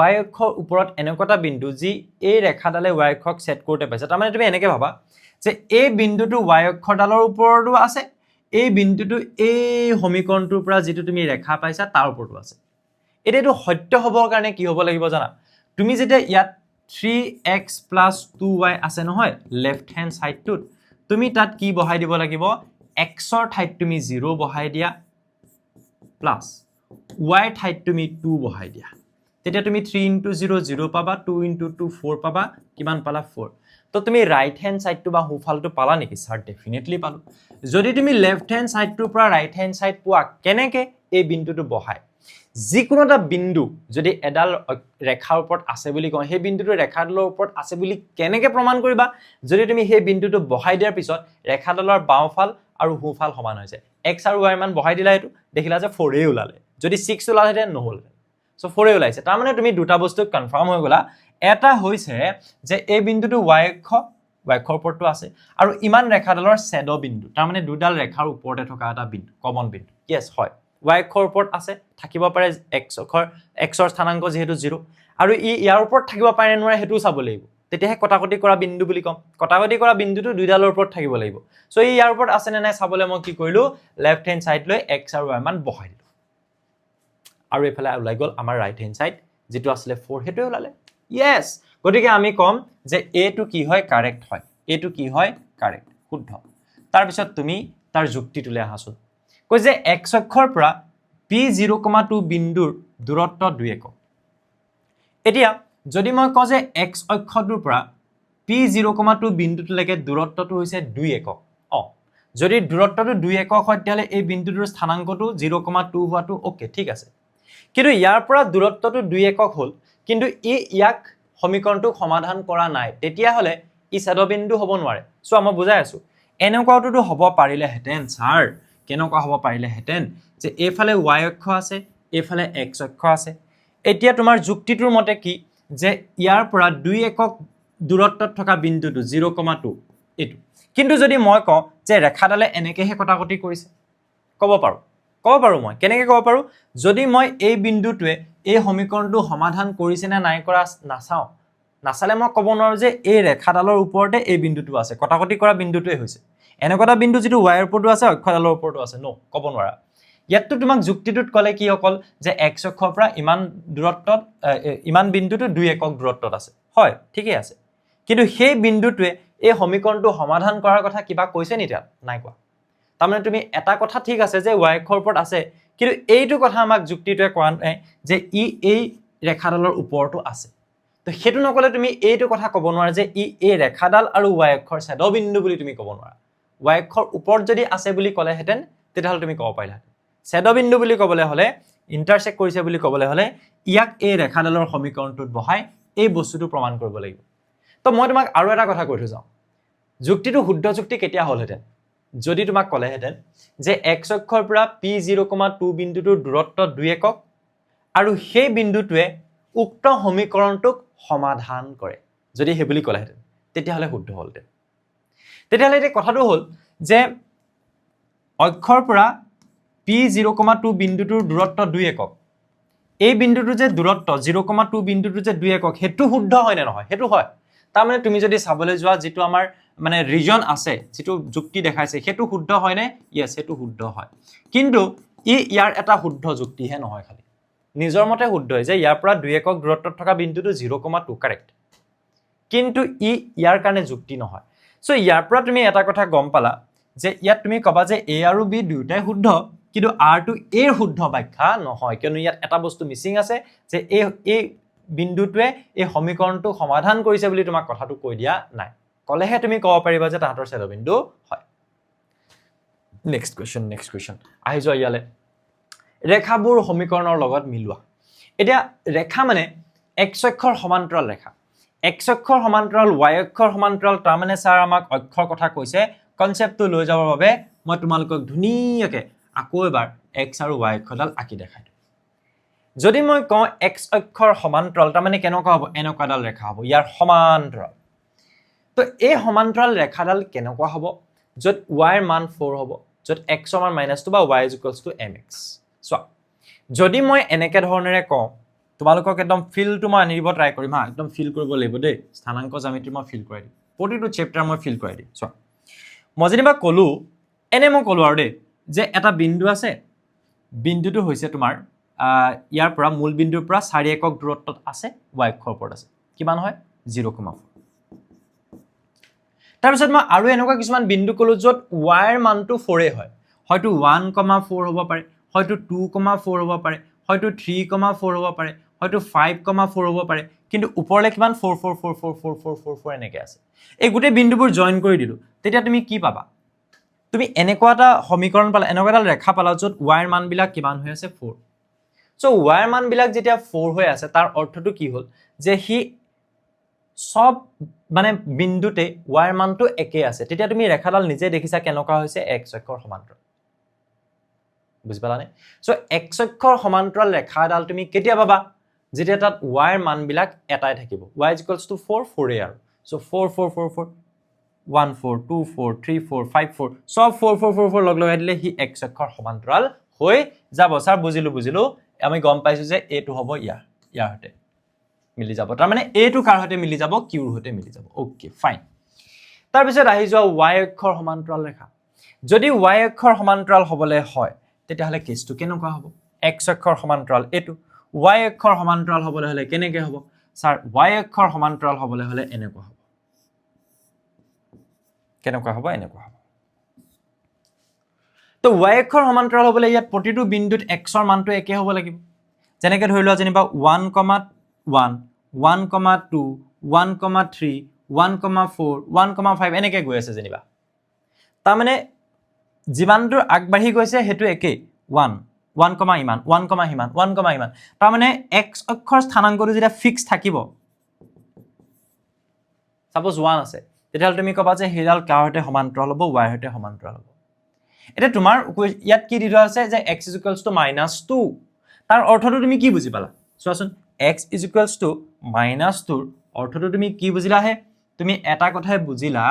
y অক্ষৰ ওপৰত এনেকটা বিন্দু যি এই ৰেখাডালে y অক্ষক সেট কৰতে পাইছে তাৰ মানে তুমি এনেকে ভাবা যে এই বিন্দুটো y অক্ষৰডালৰ ওপৰতো আছে এই বিন্দুটো এই সমীকৰণটোৰ পৰা যেটো তুমি ৰেখা পাইছা তাৰ ওপৰতো আছে এটাটো সত্য হ'বৰ কাৰণে কি হ'ব লাগিব জানা তুমি যেতিয়া ইয়াত 3x + 2y আছে নহয় লেফট হ্যান্ড সাইডটোত তুমি তাত কি বহাই দিব লাগিব x ৰ ঠাইত তুমি 0 বহাই দিয়া প্লাস y ঠাইত তুমি 2 বহাই দিয়া তেতিয়া তুমি 3 * 0 0 পাবা 2 * 2 4 পাবা কিমান পালা 4 তো তুমি রাইট হ্যান্ড সাইডটো বা হুফালটো পালা নেকি স্যার ডেফিনেটলি পালো যদি তুমি লেফট হ্যান্ড সাইডটোৰ পৰা ৰাইট হ্যান্ড সাইড পোৱা কেনেকে এই বিন্দুটো বহাই যিকোনো এটা বিন্দু যদি এডাল ৰেখাৰ ওপৰত আছে বুলি কয় সেই বিন্দুটো ৰেখাডালৰ ওপৰত আছে বুলি কেনেকে প্ৰমাণ কৰিবা যদি তুমি সেই বিন্দুটো বহাই দিয়াৰ পিছত ৰেখাডালৰ বাওফাল আৰু হুফাল সমান হৈ যায় x আৰু y মান বহাই দিলা এটো দেখিলা যে 4 এ ওলালে যদি 6 ওলালে নহল সো 4 এ ওলাইছে তাৰ মানে তুমি দুটা বস্তু কনফাৰ্ম হৈ গলা এটা হৈছে যে এই বিন্দুটো y অক্ষৰ ওপৰতো আছে আৰু ইমান ৰেখাডালৰ ছেদ বিন্দু তাৰ মানে দুডাল ৰেখাৰ ওপৰতে থকা এটা বিন্দু কমন বিন্দু yes হয় y অক্ষৰ ওপৰত আছে থাকিব পাৰে x ৰ স্থানাংক যেহেতু 0 আৰু ইয়াৰ ওপৰত থাকিব পাৰে নোৱাৰে হেতু চাব লাগিব তেতিয়াহে কটাকটি কৰা বিন্দু বুলি কম কটাকটি কৰা বিন্দুটো দুইডালৰ ওপৰত থাকিব লাগিব সো ইয়াৰ ওপৰত আছে নে নাই চাবলৈ মই কি কৰিলো লেফট হ্যান্ড সাইড লৈ x আৰু y মান বহাই দিলো আৰু এফালে ওলাই গল আমাৰ ৰাইট হ্যান্ড সাইড যেটো আসলে 4 হেতু ওলালে yes গতিকে আমি কম যে a টো কি হয় কারেক্ট হয় a টো কি হয় কারেক্ট শুদ্ধ তাৰ পিছত তুমি তাৰ যুক্তিটোলে আহাছোন কই যে x অক্ষৰ পৰা p0,2 বিন্দুৰ দূৰত্ব 2 একক এতিয়া যদি মই কওঁ যে x অক্ষটোৰ পৰা p0,2 বিন্দুটোলৈকে দূৰত্বটো হৈছে 2 একক যদি দূৰত্বটো 2 একক হয় তেতিয়ালে এই বিন্দুটোৰ স্থানাংকটো 0,2 হোৱাটো ওকে ঠিক আছে কিন্তু ইয়াৰ পৰা দূৰত্বটো 2 একক হ'ল কিন্তু ইয়াক সমীকৰণটো সমাধান কৰা নাই তেতিয়া হলে ই ছেদবিন্দু হ'ব নোৱাৰে সো মই বুজাই আছো এনেকুৱাটো হ'ব পাৰিলে হেতেন স্যাৰ কেনেকুৱা হ'ব পাৰিলে হেতেন যে এফালে y অক্ষ আছে এফালে x অক্ষ আছে এতিয়া তোমাৰ যুক্তিটোৰ মতে কি যে ইয়াৰ পৰা 2 একক দূৰত্বত থকা বিন্দুটো 0,2 এটো কিন্তু যদি মই কওঁ যে ৰেখাডালে এনেকেহে কটাকটি কৰিছে ক'ব পাৰো মই কেনেকে ক'ব পাৰো যদি মই এই বিন্দুটোৱে এই সমীকৰণটো সমাধান কৰিছে না নাই কৰা নাচালে মই ক'ব নোৱাৰো যে এই ৰেখাডালৰ ওপৰতে এই বিন্দুটো আছে কটাকটি কৰা বিন্দুটোৱে হৈছে এনেকুৱা বিন্দু যেটো y ৰ ওপৰতো আছে অক্ষডালৰ ওপৰতো আছে নো ক'ব নোৱাৰা ইয়াততো তোমাক যুক্তিটোত ক'লে কি অকল যে x অক্ষৰ পৰা ইমান দূৰত্বত ইমান বিন্দুটো 2 একক দূৰত্বত আছে হয় ঠিকই আছে কিন্তু সেই বিন্দুটোৱে এই সমীকৰণটো সমাধান কৰাৰ কথা কিবা কৈছে নি তাত নাই কোৱা তাৰমানে তুমি এটা কথা ঠিক আছে যে y অক্ষৰ ওপৰত আছে কিন্তু এইটো কথা আমাক যুক্তিটোৱে কোৱা নাই যে ই এই ৰেখাডালৰ ওপৰতো আছে তো হেতু নকলে তুমি এইটো কথা ক'ব নোৱাৰা যে ই এই ৰেখাডাল আৰু y অক্ষৰ ছেদবিন্দু বুলি তুমি ক'ব নোৱাৰা y অক্ষৰ ওপৰত যদি আছে বুলি ক'লে হেতেন তেতিয়াহ'লে তুমি ক'ব পাৰিলা ছেদবিন্দু বুলি ক'বলৈ হ'লে ইন্টাৰসেক্ট কৰিছে বুলি ক'বলৈ হ'লে ইয়াক এই ৰেখাডালৰ সমীকৰণটোত বহাই এই বস্তুটো প্ৰমাণ কৰিব লাগিব তো মই তোমাক আৰু এটা কথা কৈ থৈ যাওঁ যুক্তিটো শুদ্ধ যুক্তি কেতিয়া হ'ল হেতেন যদি তোমাক ক'লে হেতেন যে x অক্ষৰ পৰা p0,2 বিন্দুটোৰ দূৰত্ব 2 একক আৰু সেই বিন্দুটোৱে উক্ত সমীকৰণটোক সমাধান কৰে যদি হে বুলি ক'লে হেতেন তেতিয়াহ'লে শুদ্ধ হ'লহেতেন তেতিয়াহ'লে এই কথাটো হ'ল যে অক্ষৰ পৰা p0,2 বিন্দুটোৰ দূৰত্ব 2 একক এই বিন্দুটো যে দূৰত্ব 0,2 বিন্দুটো যে 2 একক হেতু শুদ্ধ হয় নে নহয় হেতু হয় তাৰ মানে তুমি যদি চাবলৈ যোৱা যেটো আমাৰ মানে ৰিজন আছে যেটো যুক্তি দেখাইছে হেতু শুদ্ধ হয় নে ইয়েস হেতু শুদ্ধ হয় কিন্তু ইয়াৰ এটা শুদ্ধ যুক্তি হে নহয় খালি নিজৰ মতে শুদ্ধ হয় যে ইয়াৰ পৰা 2 একক দূৰত্বত থকা বিন্দুটো 0,2 কাৰেক্ট কিন্তু ইয়াৰ কাৰণে যুক্তি নহয় সো ইয়াৰ পৰা তুমি এটা কথা গম পালা যে ইয়াত তুমি কবা যে a আৰু b দুটাই শুদ্ধ কিন্তু r টো a ৰ শুদ্ধ ব্যাখ্যা নহয় কিয়নো ইয়াত এটা বস্তু মিসিং আছে যে এই বিন্দুটোৱে এই সমীকৰণটো সমাধান কৰিছে বুলি তোমাক কথাটো কৈ দিয়া নাই কলেহে তুমি ক'ব পাৰিবা যে তাহাতৰ ছেদবিন্দু হয় নেক্সট কোৱেশ্চন আহি যোৱা ইয়ালে ৰেখাবোৰ সমীকৰণৰ লগত মিলোৱা এতিয়া ৰেখা মানে x অক্ষৰ সমান্তৰাল ৰেখা x অক্ষৰ সমান্তৰাল y অক্ষৰ সমান্তৰাল তাৰ মানে স্যাৰ আমাক অক্ষৰ কথা কৈছে কনসেপ্টটো লৈ যাবৰ বাবে মই তোমালোকক ধুনীয়াকে আকৌ এবাৰ x আৰু y অক্ষৰডাল আঁকি দেখাই দিম যদি মই কওঁ x অক্ষৰ সমান্তৰাল তাৰ মানে কেনেকুৱা হ'ব এনেকুৱাডাল ৰেখা হ'ব ইয়াৰ সমান্তৰাল তো এই সমান্তৰাল ৰেখাডাল কেনেকুৱা হ'ব যত y ৰ মান 4 হ'ব যত x ৰ মান -2 বা y mx সো যদি মই এনেকে ধৰণেৰে কওঁ তোমালোকক একদম ফিলটো মই আনিব ট্ৰাই কৰিম হা একদম ফিল কৰিব লাগিব দেই স্থানাংক জ্যামিতি মই ফিল কৰাই দিম প্ৰতিটো চেপ্টাৰ মই ফিল কৰাই দিম সো মই যেনিবা কলো এনে মই কলো আৰু দেই যে এটা বিন্দু আছে বিন্দুটো হৈছে তোমাৰ ইয়াৰ পৰা মূল বিন্দুৰ পৰা 4 একক দূৰত্বত আছে y অক্ষৰ ওপৰত আছে কিমান হয় 0,4 তাৰ পিছত মই আৰু এনেকুৱা কিছুমান বিন্দু কলো যত y ৰ মানটো 4 হয় হয়তো 1,4 হ'ব পাৰে হয়তো 2,4 হ'ব পাৰে হয়তো 3,4 হ'ব পাৰে হয়তো 5,4 হ'ব পাৰে কিন্তু ওপৰলে কিমান 4 এনেকে আছে এই গুটে বিন্দুবোৰ জয়েন কৰি দিলো তেতিয়া তুমি কি পাবা তুমি এনেকুৱা এটা সমীকৰণ পালা এনেকুৱা এটা ৰেখা পালা যত y ৰ মান বিলাক কিমান হৈ আছে 4 সো y ৰ মান বিলাক যেতিয়া 4 হৈ আছে তাৰ অৰ্থটো কি হ'ল যে হি সব মানে বিন্দুতে y ৰ মানটো একে আছে তেতিয়া তুমি ৰেখাডাল নিজে দেখিছা কেনেকুৱা হৈছে x অক্ষৰ সমান্তৰাল বুজি পালানে সো x অক্ষৰ সমান্তৰাল ৰেখাডাল তুমি কেতিয়া পাবা যেতিয়া তাত y ৰ মান বিলাক এটাই থাকিব y 4 4 আৰু সো 4 4 4 4 1 4 2 4 3 4 5 4 সব 4 4 4 4 লগ লগাই দিলে হি x অক্ষৰ সমান্তৰাল হৈ যাব স্যাৰ বুজিলো আমি গম পাইছো যে এটো হ'ব ইয়াৰ হতে মিলি যাব তাৰ মানে এটো কাৰ হতে মিলি যাব কিউৰ হতে মিলি যাব ওকে ফাইন তাৰ পিছত আহি যোৱা y অক্ষৰ সমান্তৰাল ৰেখা যদি y অক্ষৰ সমান্তৰাল হ'বলে হয় তেতিয়াহলে কেছটো কেনেকুৱা হ'ব x অক্ষৰ সমান্তৰাল এটো y অক্ষৰ সমান্তৰাল হ'বলে হলে কেনেকে হ'ব স্যাৰ y অক্ষৰ সমান্তৰাল হ'বলে হলে এনেকুৱা হ'ব কেনেকুৱা হ'ব এনেকুৱা হ'ব তো y অক্ষৰ সমান্তৰাল হ'বলে ইয়াত প্ৰতিটো বিন্দুত x ৰ মানটো একে হ'ব লাগিব যেনেকৈ ধৰি লোৱা যেনিবা 1,1 1,2 1,3 1,4 1,5 এনেকৈ গৈ আছে যেনিবা তাৰ মানে যিমানটো আগবাঢ়ি গৈছে হেতু একে 1 ইমান 1, ইমান তাৰ মানে x অক্ষৰ স্থানাংকটো যেতিয়া ফিক্স থাকিব সাপোজ 1 আছে তেতিয়াহ'লে তুমি কবা যে হেডাল কাৰ হতে সমান্তৰাল হ'ব y হতে সমান্তৰাল হ'ব এটা তোমাৰ ইয়াত কি দিৰা আছে যে x -2 তাৰ অৰ্থটো তুমি কি বুজি পালা চোৱাচোন x = -2 অৰ্থটো তুমি কি বুজিলা হে তুমি এটা কথাই বুজিলা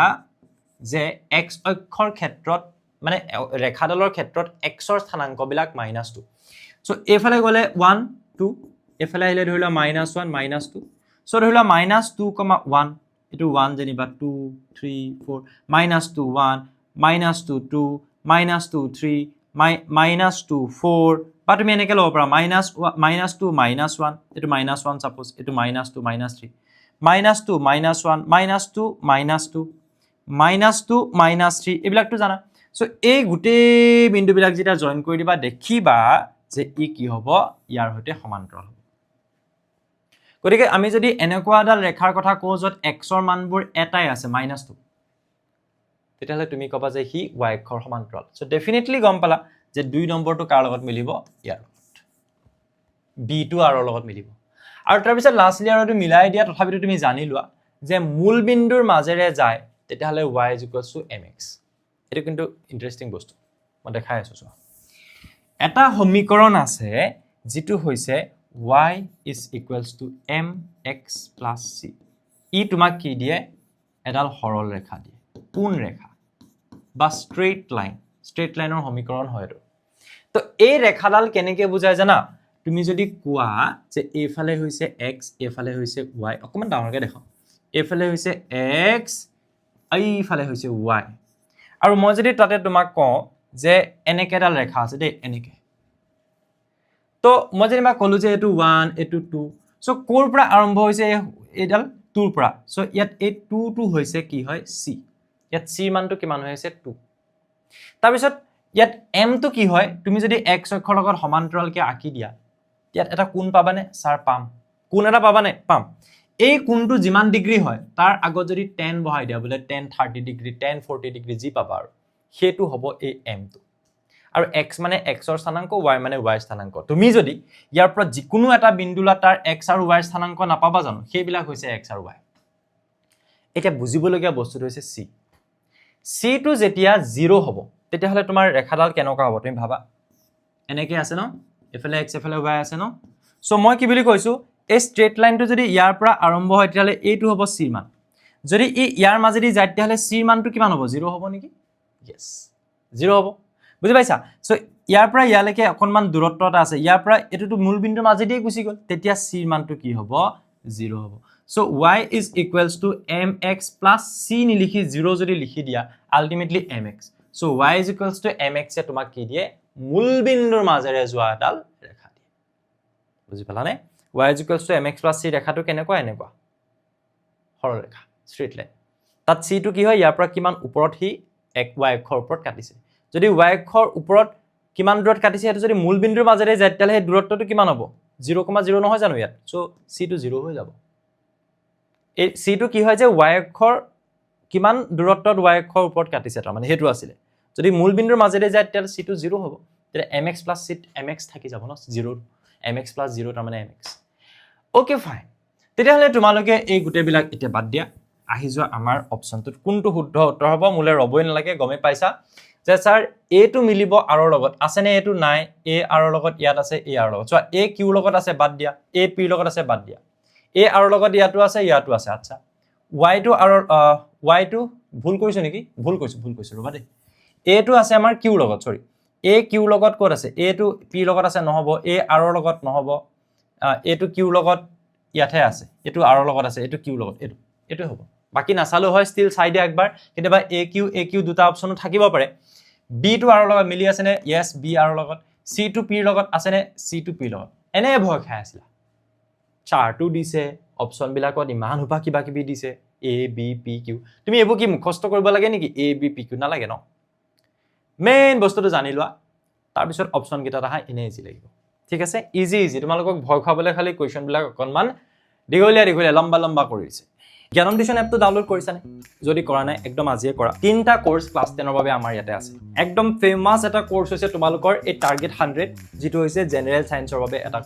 যে x অক্ষৰ ক্ষেত্ৰত মানে ৰেখাডালৰ ক্ষেত্ৰত x ৰ স্থানাংক বিলাক -2 সো এফালে গলে 1 2 এফালে আহিলে ধৰিলা -1 -2 সো ধৰিলা -2,1 এটো 1 যেনিবা 2 3 4 -2 1 -2 2 -2 3 -2 4 বা তুমি এনেকৈ ল'ব পাৰা -2 -1 এইটো -1 সাপোজ এইটো -2 -3 -2 -1 -2 -2 -2 -3 এইবিলাকটো জানা সো এই গোটেই বিন্দুবিলাক যেতিয়া জয়েন কৰি দিবা দেখিবা যে ই কি হ'ব ইয়াৰ সৈতে সমান্তৰাল হ'ব গতিকে আমি যদি এনেকুৱা এডাল ৰেখাৰ কথা কওঁ য'ত x ৰ মানবোৰ এটাই আছে -2 তেতিয়াহ'লে তুমি ক'বা যে হি y অক্ষৰ সমান্তৰাল সো ডেফিনেটলি গম পালা যে 2 নম্বৰটো কাৰ লগত মিলিব ইয়াৰ লগত b2 r ৰ লগত মিলিব আৰু তাৰ পিছত লাষ্টলি আৰু তুমি মিলাই দিয়া তথাপিতো তুমি জানি লোৱা যে মূল বিন্দুৰ মাজেৰে যায় তেতিয়াহ'লে y mx এটো কিন্তু ইন্টাৰেষ্টিং বস্তু মই দেখাই আছো চোৱা এটা সমীকৰণ আছে যেটো হৈছে y mx + c ই তোমাক কি দিয়ে এডাল সৰল ৰেখা দিয়ে পোন ৰেখা বা স্ট্ৰেইট লাইনৰ সমীকৰণ হয় এটো তো এই ৰেখাডাল কেনেকৈ বুজায় জানা তুমি যদি কোৱা যে এইফালে হৈছে x এইফালে হৈছে y অকমান ডাঙৰকৈ দেখাও এইফালে হৈছে x এইফালে হৈছে y আৰু মই যদি তাতে তোমাক কওঁ যে এনেকৈ এডাল ৰেখা আছে দেই এনেকৈ তো মই যেনিবা ক'লো যে এইটো 1 এইটো 2 সো কোৰ পৰা আৰম্ভ হৈছে এইডাল 2 পৰা সো ইয়াত এই 2 টো হৈছে কি হয় c ইয়াত c মানটো কিমান হৈ আছে 2 তাৰ পিছত ইয়াত m টো কি হয় তুমি যদি x অক্ষৰ লগত সমান্তৰালকৈ আঁকি দিয়া ইয়াত এটা কোণ পাবানে স্যাৰ পাম কোণ এটা পাবানে পাম এই কোণটো যিমান ডিগ্ৰী হয় তাৰ আগত যদি 10 বহাই দিয়া বলে 10 30 ডিগ্ৰী 10 40 ডিগ্ৰী যি পাবা আৰু হেতু হ'ব এই m টো আৰু x মানে x ৰ স্থানাংক y মানে y স্থানাংক তুমি যদি ইয়াৰ পৰা যিকোনো এটা বিন্দুলা তাৰ x আৰু y স্থানাংক নাপাবা জানো সেইবিলাক হৈছে x আৰু y এটা বুজিবলগীয়া বস্তুটো হৈছে c c টো যেতিয়া 0 হ'ব তেতিয়াহ'লে তোমাৰ ৰেখাডাল কেনেকুৱা হ'ব তুমি ভাবা এনেকৈ আছে ন এফালে x এফালে y আছে ন সো মই কি বুলি কৈছো এই স্ট্ৰেইট লাইনটো যদি ইয়াৰ পৰা আৰম্ভ হয় তেতিয়াহ'লে এইটো হ'ব c মান যদি ই ইয়াৰ মাজেদি যায় তেতিয়াহ'লে c মানটো কিমান হ'ব 0 হ'ব নেকি yes 0 হ'ব বুজি পাইছা সো ইয়াৰ পৰা ইয়ালৈকে অকনমান দূৰত্ব এটা আছে ইয়াৰ পৰা এটোটো মূল বিন্দুৰ মাজেদি গুছি গ'ল তেতিয়া c মানটো কি হ'ব 0 হ'ব সো y mx + c নিলিখি 0 যদি লিখি দিয়া ultimately mx so y mx এ তোমাক কি দিয়ে মূল বিন্দুৰ মাজেৰে যোৱা এডাল ৰেখা দিয়ে বুজি পালানে y mx + c ৰেখাটো কেনেকুৱা এনেকুৱা সৰল ৰেখা স্ট্ৰেইট লাইন তাত c টো কি হয় ইয়াৰ পৰা কিমান ওপৰত হি y অক্ষৰ ওপৰত কাটিছে যদি y অক্ষৰ ওপৰত কিমান দূৰত কাটিছে এটো যদি মূল বিন্দুৰ মাজেৰে যায় তেতিয়াহ'লে এই দূৰত্বটো কিমান হ'ব 0,0 নহয় জানো ইয়াত সো c টো 0 হৈ যাব এই c টো কি হয় যে y অক্ষৰ কিমান দূৰত্বত y অক্ষৰ ওপৰত কাটিছে তাৰ মানে হেতু আছিল যদি মূল বিন্দুৰ মাজেৰে যায় তেতিয়াহ'লে c টো 0 হ'ব তেতিয়া mx + c mx থাকি যাব ন 0 mx + 0 তাৰ মানে mx ওকে ফাইন তেতিয়াহ'লে তোমালোকে এই গুটেবিলাক এতিয়া বাদ দিয়া আহি যোৱা আমাৰ অপচনটোত কোনটো শুদ্ধ উত্তৰ হ'ব মুলে ৰবই নালাগে গমে পাইছা যে স্যাৰ a টো মিলিব r ৰ লগত আছে নে এটো নাই a r ৰ লগত ইয়াত আছে a r ৰ লগত চোৱা a q ৰ লগত আছে বাদ দিয়া a p ৰ লগত আছে বাদ দিয়া a r ৰ লগত ইয়াতো আছে আচ্ছা y টো r y টো ভুল কৰিছো নেকি ভুল কৰিছো ৰবা দেই a টো আছে আমাৰ q ৰ লগত সৰি a q ৰ লগত ক'ত আছে a টো p ৰ লগত আছে নহব a r ৰ লগত নহব a টো q ৰ লগত ইয়াতে আছে এটো r ৰ লগত আছে এটো q ৰ লগত এটো হ'ব বাকি নাচালো হয় ষ্টিল চাই দিয়া একবাৰ কেতিয়াবা aq দুটা অপচনো থাকিব পাৰে b টো r ৰ লগত মিলি আছে নে yes b r ৰ লগত c টো p ৰ লগত আছে নে c টো p ৰ লগত এনে ভয় খাই আছিলা চাৰ্টটো দিছে অপচন বিলাকত ইমান হোপা কিবা কিবি দিছে a b p q তুমি এবোৰ কি মুখস্থ কৰিব লাগে নেকি a b p q নালাগে ন মেইন বস্তুটো জানি লোৱা তাৰ পিছত অপচন কেইটা আহা এনে ইজি লাগিব ঠিক আছে ইজি তোমালোকক ভয় খাবলৈ খালি কোৱেশ্চন বিলাক অকনমান দীঘলীয়া লম্বা কৰি দিছে জ্ঞানম টিউচন এপটো ডাউনলোড কৰিছানে যদি কৰা নাই একদম আজিয়ে কৰা তিনটা কোৰ্স ক্লাস 10 ৰ বাবে আমাৰ ইয়াতে আছে একদম ফেমাস এটা কোৰ্স হৈছে তোমালোকৰ এই টাৰ্গেট 100 যেটো হৈছে জেনাৰেল সায়েন্সৰ বাবে এটা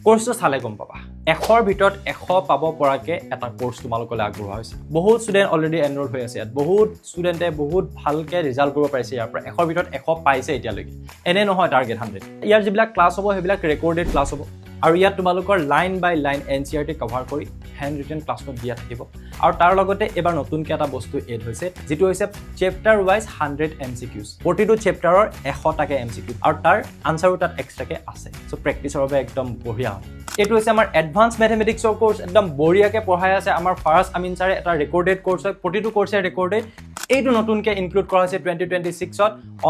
কোৰ্সটো চালে গম পাবা 100 ৰ ভিতৰত 100 পাব পৰাকে এটা কোৰ্স তোমালোকলৈ আগবঢ়োৱা হৈছে বহুত ষ্টুডেন্ট অলৰেডি এনৰোল হৈ আছে ইয়াত বহুত ষ্টুডেন্টে বহুত ভালকে ৰিজাল্ট কৰিব পাৰিছে ইয়াৰ পৰা 100 ৰ ভিতৰত 100 পাইছে এতিয়ালৈকে এনে নহয় টাৰ্গেট 100 ইয়াৰ যিবিলাক ক্লাস হ'ব সেইবিলাক ৰেকৰ্ডেড ক্লাস হ'ব আৰু ইয়াত তোমালোকৰ লাইন বাই লাইন এনসিআৰটি কভাৰ কৰি হ্যান্ড ৰিটেন ক্লাস নোট দিয়া থাকিব আৰু তাৰ লগতে এবাৰ নতুনকৈ এটা বস্তু এড হৈছে যেটো হৈছে চেপ্টাৰ ওয়াইজ 100 এমসিকিউজ প্ৰতিটো চেপ্টাৰৰ 100 টাকে এমসিকিউ আৰু তাৰ আনসাৰো তাত এক্সট্ৰাকে আছে সো প্ৰেক্টিছৰ বাবে একদম বঢ়িয়া এটো হৈছে আমাৰ এডভান্স ম্যাথমেটিক্সৰ কোৰ্স একদম বঢ়িয়াকে পঢ়াই আছে আমাৰ ফাৰাজ আমিন ছাৰে এটা ৰেকৰ্ডেড কোৰ্স হয় প্ৰতিটো কোৰ্সে ৰেকৰ্ডেড এইটো নতুনকৈ ইনক্লুড কৰা হৈছে 2026ত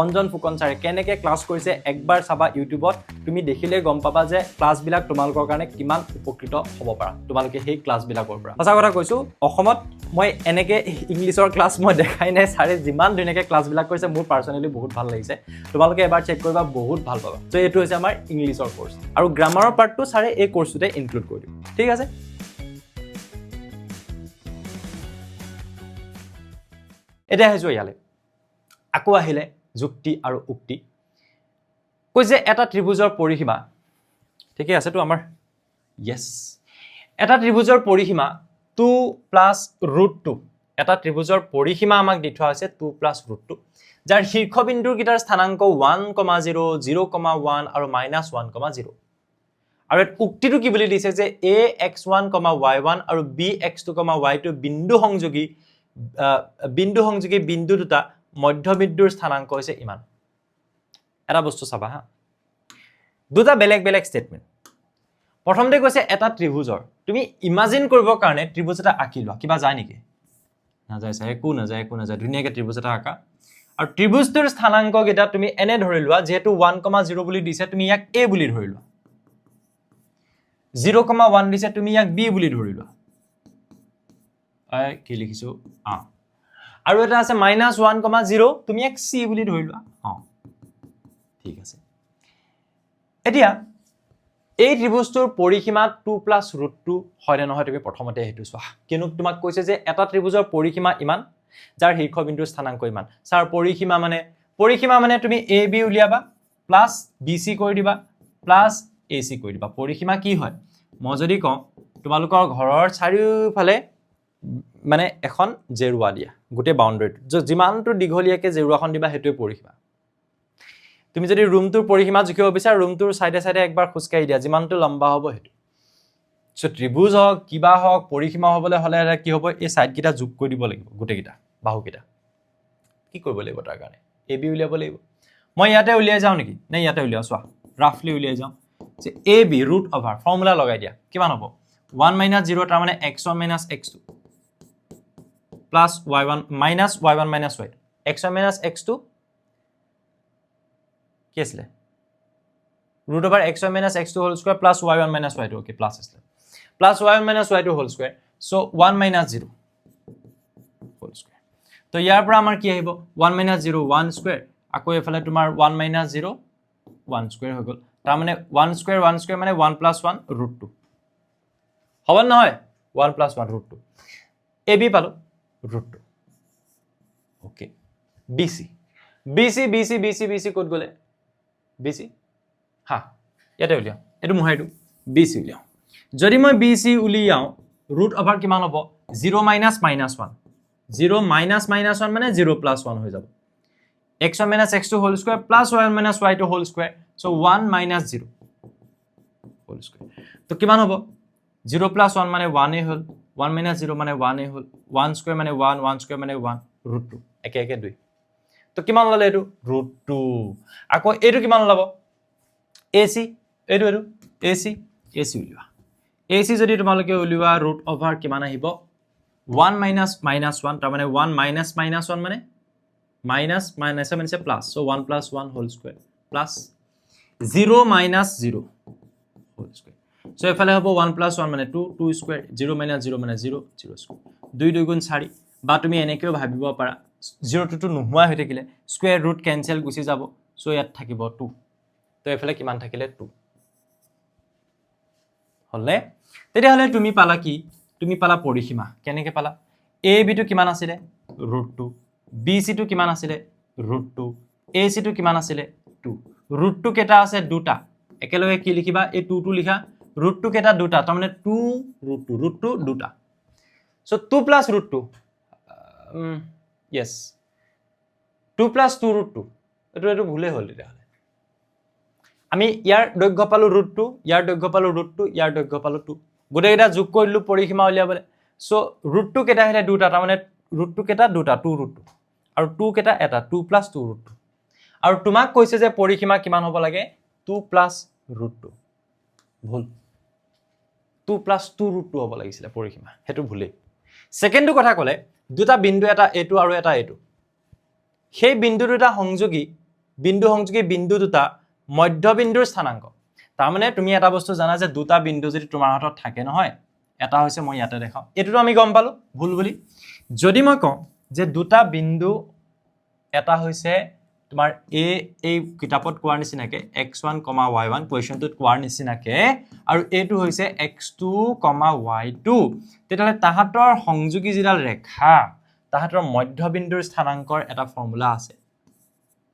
অঞ্জন ফুকন ছাৰে কেনেকৈ ক্লাছ কৰিছে একবাৰ চাবা ইউটিউবত তুমি দেখিলে গম পাবা যে ক্লাছবিলাক তোমালোকৰ কাৰণে কিমান উপকৃত হ'ব পাৰা তোমালোকে সেই ক্লাছবিলাকৰ পৰা সঁচা কথা কৈছোঁ অসমত মই এনেকৈ ইংলিছৰ ক্লাছ মই দেখাই নাই ছাৰে যিমান ধুনীয়াকৈ ক্লাছবিলাক কৰিছে মোৰ পাৰ্চনেলি বহুত ভাল লাগিছে তোমালোকে এবাৰ চেক কৰিবা বহুত ভাল পাবা চ' এইটো হৈছে আমাৰ ইংলিছৰ কোৰ্চ আৰু গ্ৰামাৰৰ পাৰ্টটো ছাৰে এই কোৰ্চটোতে ইনক্লুড কৰি দিব ঠিক আছে এতিয়া আহিছোঁ ইয়ালৈ আকৌ আহিলে যুক্তি আৰু উক্তি কৈছে এটা ত্ৰিভুজৰ পৰিসীমা ঠিকে আছেতো আমাৰ য়েছ এটা ত্ৰিভুজৰ পৰিসীমা 2 প্লাছ √2 এটা ত্ৰিভুজৰ পৰিসীমা আমাক দি থোৱা হৈছে 2 প্লাছ √2 যাৰ শীৰ্ষবিন্দুকেইটাৰ স্থানাংক 1,0 0,1 আৰু -1,0 আৰু উক্তিটো কি বুলি দিছে যে ax1, y1 আৰু bx2, y2 বিন্দু সংযোগী বিন্দু দুটা মধ্যবিন্দুৰ স্থানাংক হৈছে ইমান এটা বস্তু চাবা হা দুটা বেলেগ বেলেগ ষ্টেটমেন্ট প্ৰথমতে কৈছে এটা ত্ৰিভুজৰ তুমি ইমাজিন কৰিবৰ কাৰণে ত্ৰিভুজ এটা আঁকি লোৱা কিবা যায় নেকি নাযায় চাই একো নাযায় ধুনীয়াকৈ ত্ৰিভুজ এটা আঁকা আৰু ত্ৰিভুজটোৰ স্থানাংক কেইটা তুমি এনে ধৰি লোৱা যেহেতু 1,0 বুলি দিছে তুমি ইয়াক a বুলি ধৰি লোৱা 0,1 দিছে তুমি ইয়াক b বুলি ধৰি লোৱা কি লিখিছো আৰু এটা আছে -1,0 তুমি এক c বুলি ধৰি লোৱা ঠিক আছে এতিয়া এই ত্ৰিভুজটোৰ পৰিসীমা 2 প্লাছ √2 হয় নে নহয় তুমি প্ৰথমতে হেতু চোৱা কিনো তোমাক কৈছে যে এটা ত্ৰিভুজৰ পৰিসীমা ইমান যাৰ শীৰ্ষবিন্দুৰ স্থানাংক ইমান স্যাৰ পৰিসীমা মানে তুমি ab উলিয়াবা প্লাছ bc কৰি দিবা প্লাছ ac কৰি দিবা পৰিসীমা কি হয় মই যদি কওঁ তোমালোকৰ ঘৰৰ চাৰিওফালে মানে এখন জেৰুৱা দিয়া গোটেই বাউণ্ডাৰীটো যিমানটো দীঘলীয়াকৈ জেৰুৱাখন দিবা হেতুৱে পৰিসীমা তুমি যদি ৰুমটোৰ পৰিসীমা জুখিব বিচাৰা ৰুমটোৰ সাইডে সাইডে একবাৰ খুচকাই দিয়া যিমানটো লম্বা হ'ব হেতু সো ত্ৰিভুজ হওক কিবা হওক পৰিসীমা হ'বলৈ হলে কি হ'ব এই সাইড কিটা যোগ কৰি দিব লাগিব গোটেইকিটা বাহুকিটা কি কৰিব লাগিব তাৰ কাৰণে ab উলিয়াব লাগিব মই ইয়াতে উলিয়াই যাওঁ নেকি নে ইয়াতে উলিয়াও চোৱা ৰাফলি উলিয়াই যাওঁ যে ab ৰুট ওভাৰ ফৰ্মুলা লগাই দিয়া কিমান হ'ব 1 - 0 তাৰ মানে x1 - x2 plus y1 minus y1 minus y2 x1 minus x2 কি আছিল root over x1 minus x2 whole square plus y1 minus y2 okay plus আছিল plus y1 minus y2 whole square so 1 minus 0 whole square তো ইয়াৰ পৰা আমাৰ কি আহিব 1 minus 0 1 square আকৌ এফালে তোমাৰ 1 minus 0 1 square হৈ গল তাৰ মানে 1 square মানে 1 plus 1 √2 হ'ব নহয় 1 plus 1 √2 ab পালো √2 okay bc কত গলে bc হা ইয়াতে উলিয়াও এটো মুহাইটো bc উলিয়াও যদি মই bc উলিয়াও ৰুট ওভাৰ কিমান হ'ব 0 minus -1 0 minus -1 মানে 0 plus 1 হৈ যাব x1 minus x2 whole square plus y1 minus y2 whole square so 1 minus 0 whole square তো কিমান হ'ব 0 plus 1 মানে 1 এ হল 1 minus 0 মানে 1 এ হল 1 square মানে 1 square মানে 1 √2 একে 2 তো কিমান ললে এটো √2 আকৌ এটো কিমান লব ac এটো ac উলিওৱা ac যদি তোমালোকে উলিওৱা ৰুট ওভাৰ কিমান আহিব 1 minus -1 তাৰ মানে 1 minus -1 মানে minus মানে plus so 1 plus 1 whole square plus 0 minus 0 whole square so এফালে হ'ব 1 plus 1 মানে 2 square 0 minus 0 মানে 0 square 2 2 গুণ 4 বা তুমি এনেকেও ভাবিব পাৰা 0 to নোহোৱা হৈ থাকিলে স্কয়াৰ ৰুট ক্যান্সেল গুছি যাব সো ইয়াত থাকিব 2 তো এফালে কিমান থাকিলে 2 হলে তেতিয়া হলে তুমি পালা কি তুমি পালা পৰিসীমা কেনেকে পালা ab টো কিমান আছিল √2 bc টো কিমান আছিল √2 ac টো কিমান আছিল 2 √2 কেটা আছে দুটা একেলগে কি লিখিবা এই 2 টো লিখা √2 কেটা দুটা তাৰ মানে 2 √2 দুটা so 2 plus √2 yes 2 plus 2 √2 এটো ভুলে হল তেতিয়া হলে আমি ইয়াৰ দৈৰ্ঘ্য পালো √2 ইয়াৰ দৈৰ্ঘ্য পালো √2 ইয়াৰ দৈৰ্ঘ্য পালো 2 গোটেইটা যোগ কৰিলো পৰিসীমা উলিয়াবলে সো √2 কেটা হলে দুটা তাৰ মানে √2 কেটা দুটা 2 √2 আৰু 2 কেটা এটা 2 plus 2 √2 আৰু তোমাক কৈছে যে পৰিসীমা কিমান হ'ব লাগে 2 plus √2 ভুল 2 plus 2 √2 হ'ব লাগিছিল পৰিসীমা হেতু ভুলে সেকেন্ডটো কথা কলে দুটা বিন্দু এটা এটো আৰু এটা এটো সেই বিন্দু দুটা সংযোগী বিন্দু দুটা মধ্যবিন্দুৰ স্থানাংক তাৰমানে তুমি এটা বস্তু জানা যে দুটা বিন্দু যদি তোমাৰ হাতত থাকে নহয় এটা হৈছে মই ইয়াতে দেখাও এটোটো আমি গম পালো ভুল বুলি যদি মই কওঁ যে দুটা বিন্দু এটা হৈছে তোমাৰ এই কিতাপত কোৱাৰ নিচিনাকে x1, y1 কোৱেশ্চনটোত কোৱাৰ নিচিনাকে আৰু এটো হৈছে x2, y2 তেতিয়াহলে তাহাতৰ সংযোগী যিডাল ৰেখা তাহাতৰ মধ্যবিন্দুৰ স্থানাংকৰ এটা ফৰ্মুলা আছে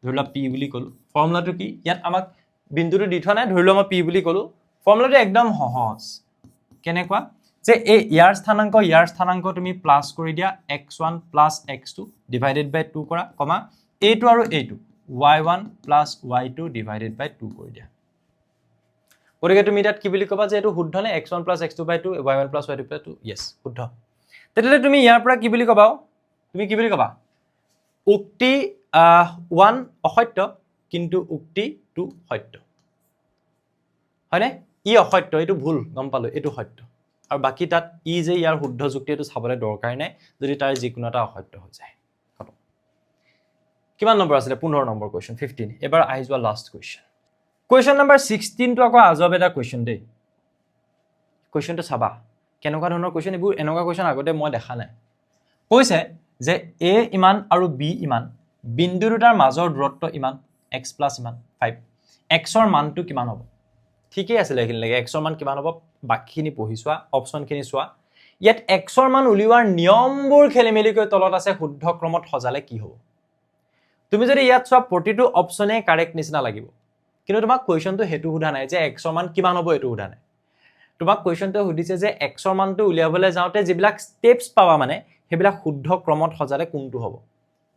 ধৰিলা p বুলি কলো ফৰ্মুলাটো কি ইয়াত আমাক বিন্দুটো দি থোৱা নাই ধৰিলা মই p বুলি কলো ফৰ্মুলাটো একদম সহজ কেনেকুৱা যে ইয়াৰ স্থানাংক তুমি প্লাস কৰি দিয়া x1 + x2 ডিভাইডেড বাই 2 কৰা কমা এইটো আৰু এইটো y1 + y2 ডিভাইডেড বাই 2 কৰি দিয়া ওৰেগে তুমি তাত কি বুলি কবা যে এটো শুদ্ধ নে x1 + x2 / 2 y1 + y2 / 2 yes শুদ্ধ তেতিয়ালে তুমি ইয়াৰ পৰা কি বুলি কবা তুমি কি বুলি কবা উক্তি 1 অসত্য কিন্তু উক্তি 2 সত্য হয়নে ই অসত্য এটো ভুল গম পালো এটো সত্য আৰু বাকি তাত ই যে ইয়াৰ শুদ্ধ যুক্তি এটো চাবলে দৰকাৰ নাই যদি তাৰ যিকোনো এটা অসত্য হৈ যায় খতম কিমান নম্বৰ আছিল 15 নম্বৰ কোৱেশ্চন 15 এবাৰ আহি যোৱা লাষ্ট কোৱেশ্চন কোৱেশ্চন নম্বৰ 16 টো আকৌ আজব এটা কোৱেশ্চন দেই কোৱেশ্চনটো চাবা কেনেকুৱা ধৰণৰ কোৱেশ্চন এবোৰ এনেকুৱা কোৱেশ্চন আগতে মই দেখা নাই কৈছে যে a ইমান আৰু b ইমান বিন্দু দুটাৰ মাজৰ দূৰত্ব ইমান x + ইমান 5 x ৰ মানটো কিমান হ'ব ঠিকই আছে লেখিন লাগে x ৰ মান কিমান হ'ব বাকিখিনি পঢ়ি চোৱা অপচনখিনি চোৱা ইয়াত x ৰ মান উলিওৱাৰ নিয়মবোৰ খেলিমেলিকৈ তলত আছে শুদ্ধ ক্ৰমত সজালে কি হ'ব তুমি যদি ইয়াত চোৱা প্ৰতিটো অপচনে কাৰেক্ট নিচিনা লাগিব কিন্তু তোমাক কোৱেশ্চনটো হেতু সোধা নাই যে x ৰ মান কিমান হ'ব এটো সোধা নাই তোমাক কোৱেশ্চনটো সুধিছে যে x ৰ মানটো উলিয়াবলৈ যাওতে যিবিলাক স্টেপস পাবা মানে হেবিলাক শুদ্ধ ক্ৰমত সজালে কোনটো হ'ব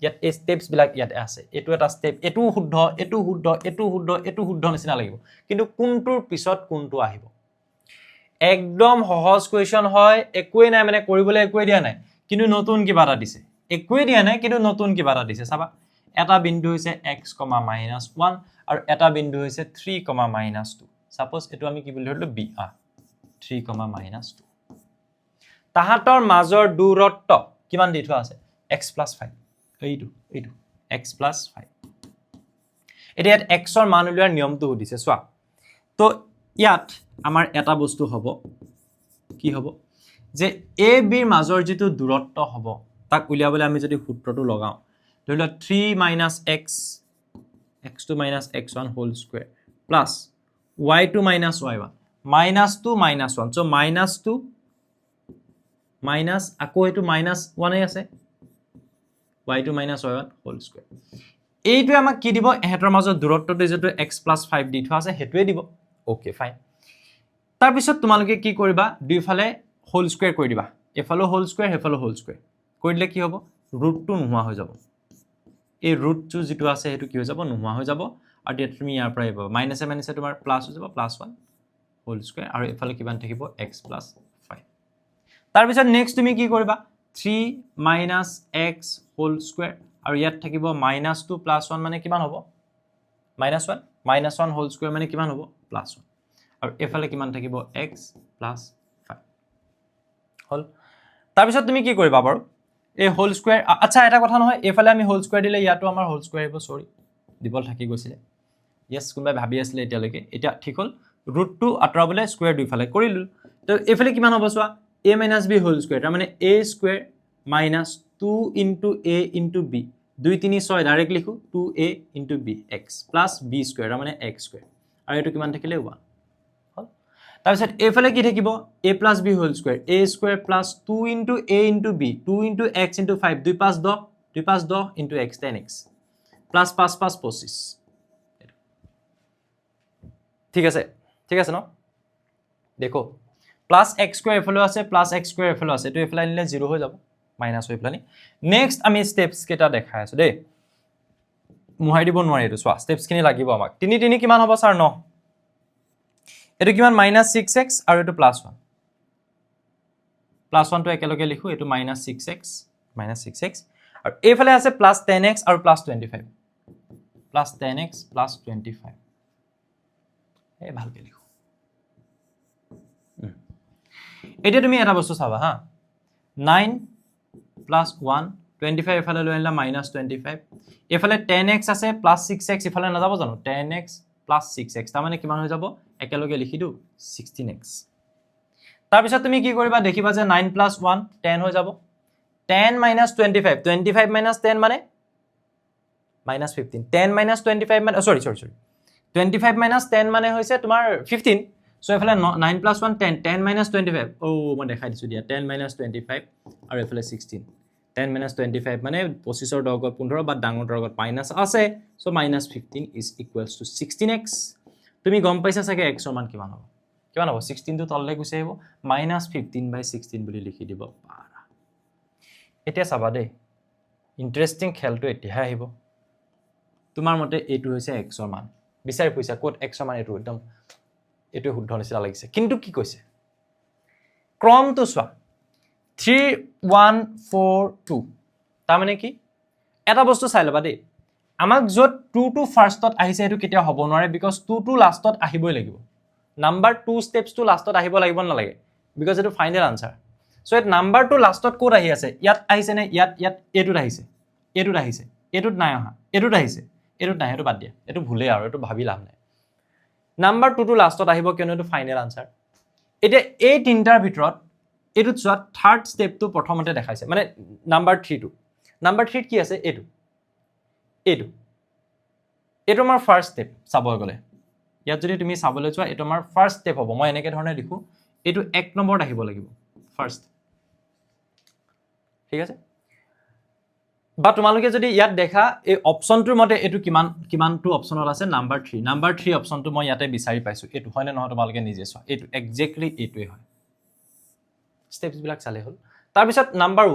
ইয়াত এই স্টেপস বিলাক ইয়াত আছে এটো এটা স্টেপ এটো শুদ্ধ এটো শুদ্ধ এটো শুদ্ধ এটো শুদ্ধ নিচিনা লাগিব কিন্তু কোনটোৰ পিছত কোনটো আহিব একদম সহজ কোৱেশ্চন হয় একোই নাই মানে কৰিবলৈ একোই দিয়া নাই কিন্তু নতুন কিবা এটা দিছে একোই দিয়া নাই কিন্তু নতুন কিবা এটা দিছে চাবা এটা বিন্দু হৈছে x, -1 আৰু এটা বিন্দু হৈছে 3, -2 সাপোজ এটো আমি কি বুলি ধৰিলো b 3, -2 তাহাতৰ মাজৰ দূৰত্ব কিমান দি থোৱা আছে x + 5 এইটো x + 5 এতিয়া x ৰ মান উলিওৱাৰ নিয়মটো সুধিছে চোৱা তো ইয়াত আমাৰ এটা বস্তু হ'ব কি হ'ব যে a b ৰ মাজৰ যিটো দূৰত্ব হ'ব তাক উলিয়াবলৈ আমি যদি সূত্ৰটো লগাও ধৰিলা 3 - x x2 - x1 whole square plus y2 - y1 -2 - 1 so -2 minus আকৌ এটো -1 আছে y2 - y1 হোল স্কয়াৰ এইটো আমাক কি দিব এহেতৰ মাজৰ দূৰত্বটো যেটো x + 5 দি থোৱা আছে হেতুৱে দিব ওকে ফাইন তাৰ পিছত তোমালোকে কি কৰিবা দুইফালে হোল স্কয়াৰ কৰি দিবা এফালে হোল স্কয়াৰ হেফালে হোল স্কয়াৰ কৰি দিলে কি হ'ব ৰুটটো নোহোৱা হৈ যাব এই ৰুটটো যেটো আছে হেতু কি হৈ যাব নোহোৱা হৈ যাব আৰু তেতিয়া তুমি ইয়াৰ পৰা পাবা মাইনাসে মাইনাসে তোমাৰ প্লাস হৈ যাব +1 হোল স্কয়াৰ আৰু এফালে কিমান থাকিব x + 5 তাৰ পিছত নেক্সট তুমি কি কৰিবা 3 - x হোল স্কয়াৰ আৰু ইয়াত থাকিব -2 + 1 মানে কিমান হ'ব -1 -1 হোল স্কয়াৰ মানে কিমান হ'ব +1 আৰু এফালে কিমান থাকিব x + 5 হল তাৰ পিছত তুমি কি কৰিবা বাৰু এই হোল স্কয়াৰ আচ্ছা এটা কথা নহয় এফালে আমি হোল স্কয়াৰ দিলে ইয়াতো আমাৰ হোল স্কয়াৰ হ'ব সৰি দিবল থাকি গৈছিলে yes কোনবাই ভাবি আছিল এতিয়ালৈকে এটা ঠিক হল ৰুটটো আতৰাবলে স্কয়াৰ দুইফালে কৰিলো তো এফালে কিমান হ'ব চোৱা a - b হোল স্কয়াৰ তাৰ মানে a square - 2 * a * b 2 3 6 direct লিখো 2a * b x + b square তাৰ মানে x স্কয়াৰ আৰু এটো কিমান থাকিলে 1 হল তাৰ পিছত এফালে কি থাকিব a + b whole square a square + 2 * a * b 2 * x * 5 2 5 10 2 5 10 * x 10x + 5 5 25 ঠিক আছে ন দেখো প্লাস x স্কয়াৰ এফালে আছে প্লাস x স্কয়াৰ এফালে আছে তো এফালে নিলে 0 হৈ যাব মাইনাস হৈ প্লানি নেক্সট আমি স্টেপস কেটা দেখাই আছো দেই মুহাই দিব নোৱাৰি এটো চোৱা স্টেপস খিনি লাগিব আমাক 3 3 কিমান হ'ব স্যাৰ 9 এটো কিমান -6x আৰু এটো +1 +1 টো একেলগে লিখো এটো -6x আৰু এফালে আছে +10x আৰু +25 +10x +25 এই ভালকে লিখো এতিয়া তুমি এটা বস্তু চাবা হা 9 + 1 25 এফালে লৈ আনিলা -25 এফালে 10x আছে প্লাস 6x এফালে না যাব জানো 10x প্লাস 6x তাৰ মানে কিমান হৈ যাব একেলগে লিখি দিও 16x তাৰ পিছত তুমি কি কৰিবা দেখিবা যে 9 + 1 10 হৈ যাব 10 - 25 25 - 10 মানে -15 10 - 25 মানে সরি 25 - 10 মানে হৈছে তোমাৰ 15 সো এফালে 9 + 1 10 10 - 25 ও মই দেখাই দিছো দিয়া 10 - 25 আৰু এফালে 16 10 - 25 মানে 25 ৰ দগত 15 বা ডাঙৰ দগত মাইনাস আছে so -15 is equals to 16x তুমি গম পাইছা চাগে x ৰ মান কিমান হ'ব 16 টো তললে গুছি আহিব -15/16 বুলি লিখি দিব পাৰা এতিয়া চাবা দেই ইন্টাৰেষ্টিং খেলটো এতিয়া আহিব তোমাৰ মতে এইটো হৈছে x ৰ মান বিচাৰি পইছা কোড x ৰ মান এইটো একদম এইটো শুদ্ধ নিচিনা লাগিছে কিন্তু কি কৈছে ক্ৰমটো চোৱা 3 1 4 2 তাৰ মানে কি এটা বস্তু চাই লবা দেই আমাক যত 2 টো ফাৰ্ষ্টত আহিছে এটো কেতিয়া হ'ব নোৱাৰে বিকজ 2 টো লাষ্টত আহিবই লাগিব নাম্বাৰ 2 স্টেপস টো লাষ্টত আহিব লাগিব না লাগে বিকজ এটো final answer so at number 2 লাষ্টত কোড আহি আছে ইয়াত আহিছে নে ইয়াত এটোত আহিছে এটোত নাই অহা এটোত আহিছে এটোত নাই এটো বাদ দিয়া এটো ভুলে আৰু এটো ভাবি লাভ নাই নাম্বাৰ 2 টো লাষ্টত আহিব কিয়নো এটো ফাইনাল আনসাৰ এটা এই তিনটাৰ ভিতৰত এটোত চোৱা থাৰ্ড স্টেপটো প্ৰথমতে দেখাইছে মানে নাম্বাৰ 3 টো নাম্বাৰ 3 কি আছে এটো আমাৰ ফাৰ্স্ট স্টেপ চাব গলে ইয়াত যদি তুমি চাবলৈ চোৱা এটো আমাৰ ফাৰ্স্ট স্টেপ হ'ব মই এনেকে ধৰণে লিখো এটো 1 নম্বৰত আহিব লাগিব ফাৰ্স্ট ঠিক আছে বা তোমালোকে যদি ইয়াত দেখা এই অপচনটোৰ মতে এটো কিমানটো অপচনত আছে নাম্বাৰ 3 অপচনটো মই ইয়াতে বিচাৰি পাইছো এটো হয়নে নহয় তোমালোকে নিজে চোৱা এটো এক্স্যাক্টলি এটোই হয় স্টেপস বিলাক চালে হল তাৰ পিছত নাম্বাৰ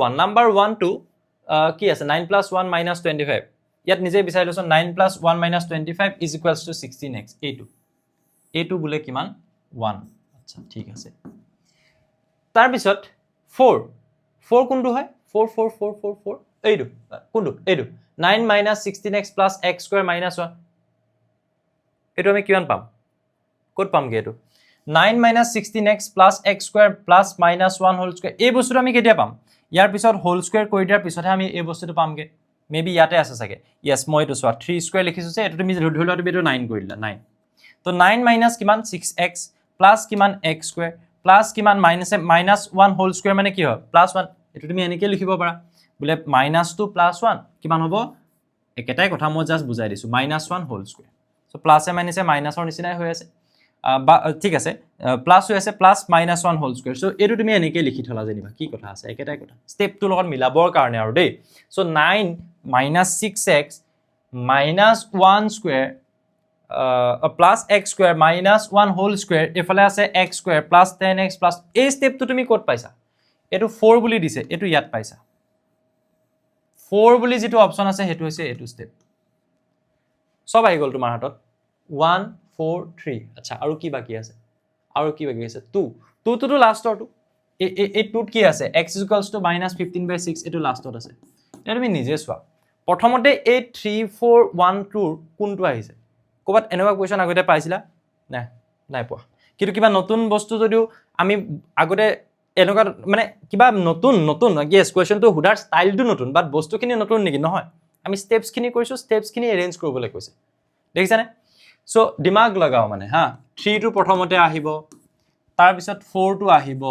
1 টো কি আছে 9 + 1 - 25 ইয়াত নিজে বিচাৰি লৈছো 9 + 1 - 25 is equals to 16x এটো বুলে কিমান 1 আচ্ছা ঠিক আছে তাৰ পিছত 4 কোনটো হয় 4 এইটো কোনটো এইটো 9 - 16x + x² - 1 এটো আমি কিমান পাম কত পামগে এটো 9 - 16x + x² + -1 হোল স্কয়ার এই বস্তুটো আমি কেতিয়া পাম ইয়াৰ পিছত হোল স্কয়াৰ কৰি দিয়াৰ পিছতহে আমি এই বস্তুটো পামগে মেবি ইয়াতে আছে চাগে ইয়েস মই এটো চোৱা 3² লিখিছো যে এটো তুমি ধৰি লোৱা তুমি এটো 9 কৰি দিলা 9 তো 9 - কিমান 6x + কিমান x² + কিমান -1 হোল স্কয়ার মানে কি হয় +1 এটো তুমি এনেকৈ লিখিব পাৰা বুলে -2 + 1 কিমান হ'ব একেটাই কথা মই জাস্ট বুজাই দিছো -1 হোল স্কয়ার সো প্লাসে মাইনাসে মাইনাসৰ নিচিনাই হৈ আছে ঠিক আছে প্লাস হৈ আছে প্লাস -1 হোল স্কয়ার সো এটো তুমি এনেকৈ লিখি থলা জানিবা কি কথা আছে একেটাই কথা স্টেপটো লগত মিলাবৰ কাৰণে আৰু দেই so 9 - 6x - 1 square plus x² -1 whole square এফালে আছে x² + 10x + এই স্টেপটো তুমি ক'ত পাইছা এটো 4 বুলি দিছে এটো ইয়াত পাইছা 4 বুলি যেটো অপচন আছে হেতু হৈছে এটো স্টেপ সব আহি গল তোমাৰ হাতত 1 4 3 আচ্ছা আৰু কি বাকি আছে 2 টো লাষ্টৰটো এই 2 কি আছে x = -15/6 এটো লাষ্টত আছে এটা তুমি নিজে চোৱা প্ৰথমতে এই 3 4 1 2 কোনটো আহিছে ক'বাত এনেকুৱা কোৱেশ্চন আগতে পাইছিলা নাই পোৱা কিন্তু কিবা নতুন বস্তু যদিও আমি আগতে এনেকুৱা মানে কিবা নতুন ইয়েস কোৱেশ্চনটো হুডাৰ ষ্টাইলটো নতুন বাট বস্তুখিনি নতুন নেকি নহয় আমি স্টেপসখিনি কৰিছো স্টেপসখিনি এৰেঞ্জ কৰিবলৈ কৈছে দেখিছানে সো দিমাগ লগাও মানে হা 3 টো প্ৰথমতে আহিব তাৰ পিছত 4 টো আহিব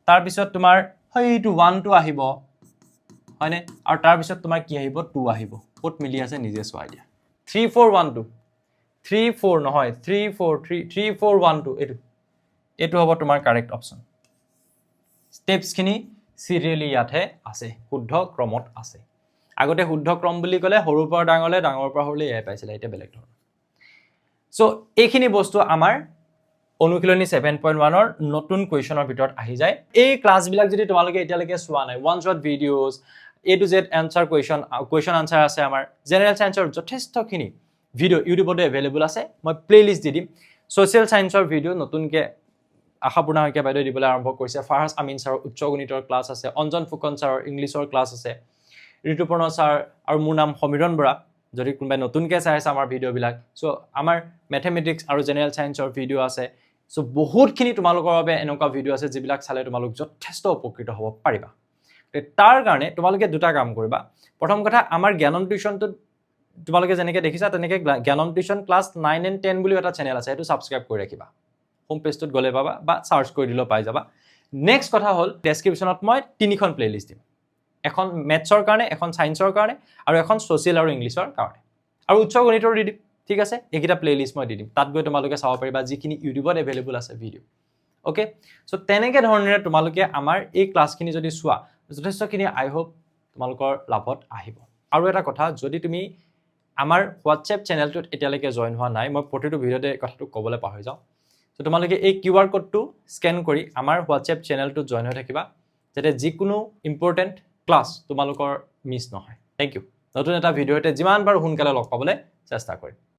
তাৰ পিছত তোমাৰ হেইটো 1 টো আহিব হয়নে আৰু তাৰ পিছত তোমাৰ কি আহিব 2 আহিব ক'ত মিলি আছে নিজে চোৱা দিয়া 3 4 1 2 3 4 নহয় 3 4 3 3 4 1 2 এটো হ'ব তোমাৰ কাৰেক্ট অপচন স্টেপসখিনি সিৰিয়ালি ইয়াতে আছে শুদ্ধ ক্ৰমত আছে আগতে শুদ্ধ ক্ৰম বুলি ক'লে সৰুৰ পৰা ডাঙৰলে ডাঙৰৰ পৰা সৰুলে এ পাইছিল এটা বেলেগ ধৰণৰ সো এইখিনি বস্তু আমাৰ অনুশীলনী 7.1 ৰ নতুন কোৱেশ্চনৰ ভিতৰত আহি যায় এই ক্লাস বিলাক যদি তোমালোকে এতিয়ালৈকে চোৱা নাই one shot videos A to Z answer question answer আছে আমাৰ জেনাৰেল সায়েন্সৰ যথেষ্টখিনি ভিডিও ইউটিউবতে अवेलेबल আছে মই প্লেলিস্ট দি দিম সোশ্যাল সায়েন্সৰ ভিডিও নতুনকে আশাপূৰ্ণ হৈছে বাইদেউ দিবলৈ আৰম্ভ কৰিছে ফাৰহাছ আমিন ছাৰৰ উচ্চ গণিতৰ ক্লাস আছে অঞ্জন ফুকন ছাৰৰ ইংলিছৰ ক্লাস আছে ঋতুপৰ্ণ ছাৰ আৰু মোৰ নাম সমীৰণ বৰা যদি কোনোবাই নতুনকে চাই আছে আমাৰ ভিডিও বিলাক সো আমাৰ ম্যাথমেটিক্স আৰু জেনাৰেল সায়েন্সৰ ভিডিও আছে সো বহুতখিনি তোমালোকৰ বাবে এনেকুৱা ভিডিও আছে যিবিলাক চালে তোমালোক যথেষ্ট উপকৃত হ'ব পাৰিবা তাৰ কাৰণে তোমালোকে দুটা কাম কৰিবা প্ৰথম কথা আমাৰ জ্ঞানম টিউচনটো তোমালোকে যেনেকৈ দেখিছা তেনেকৈ জ্ঞানম টিউচন ক্লাছ 9 and 10 বুলি এটা চেনেল আছে সেইটো ছাবস্ক্ৰাইব কৰি ৰাখিবা হোম পেজটোত গ'লে পাবা বা চাৰ্চ কৰি দিলেও পাই যাবা নেক্সট কথা হ'ল ডেছক্ৰিপশ্যনত মই তিনিখন প্লেলিষ্ট দিম এখন মেথছৰ কাৰণে এখন ছায়েন্সৰ কাৰণে আৰু এখন ছ'চিয়েল আৰু ইংলিছৰ কাৰণে আৰু উচ্চ গণিতৰ দি দিম ঠিক আছে এইকেইটা প্লেলিষ্ট মই দি দিম তাত গৈ তোমালোকে চাব পাৰিবা যিখিনি ইউটিউবত এভেইলেবল আছে ভিডিঅ' অ'কে চ' তেনেকৈ ধৰণেৰে তোমালোকে আমাৰ এই ক্লাছখিনি যদি চোৱা যথেষ্টখিনি আই হোপ তোমালোকৰ লাভত আহিব আৰু এটা কথা যদি তুমি আমাৰ হোৱাটছএপ চেনেলটোত এতিয়ালৈকে জইন হোৱা নাই মই প্ৰতিটো ভিডিঅ'তে কথাটো ক'বলৈ পাহৰি যাওঁ চ' তোমালোকে এই QR কোডটো স্কেন কৰি আমাৰ হোৱাটছএপ চেনেলটোত জইন হৈ থাকিবা যাতে যিকোনো ইম্পৰ্টেণ্ট ক্লাছ তোমালোকৰ মিছ নহয় থেংক ইউ নতুন এটা ভিডিঅ'তে যিমান পাৰোঁ সোনকালে লগ পাবলৈ চেষ্টা কৰিম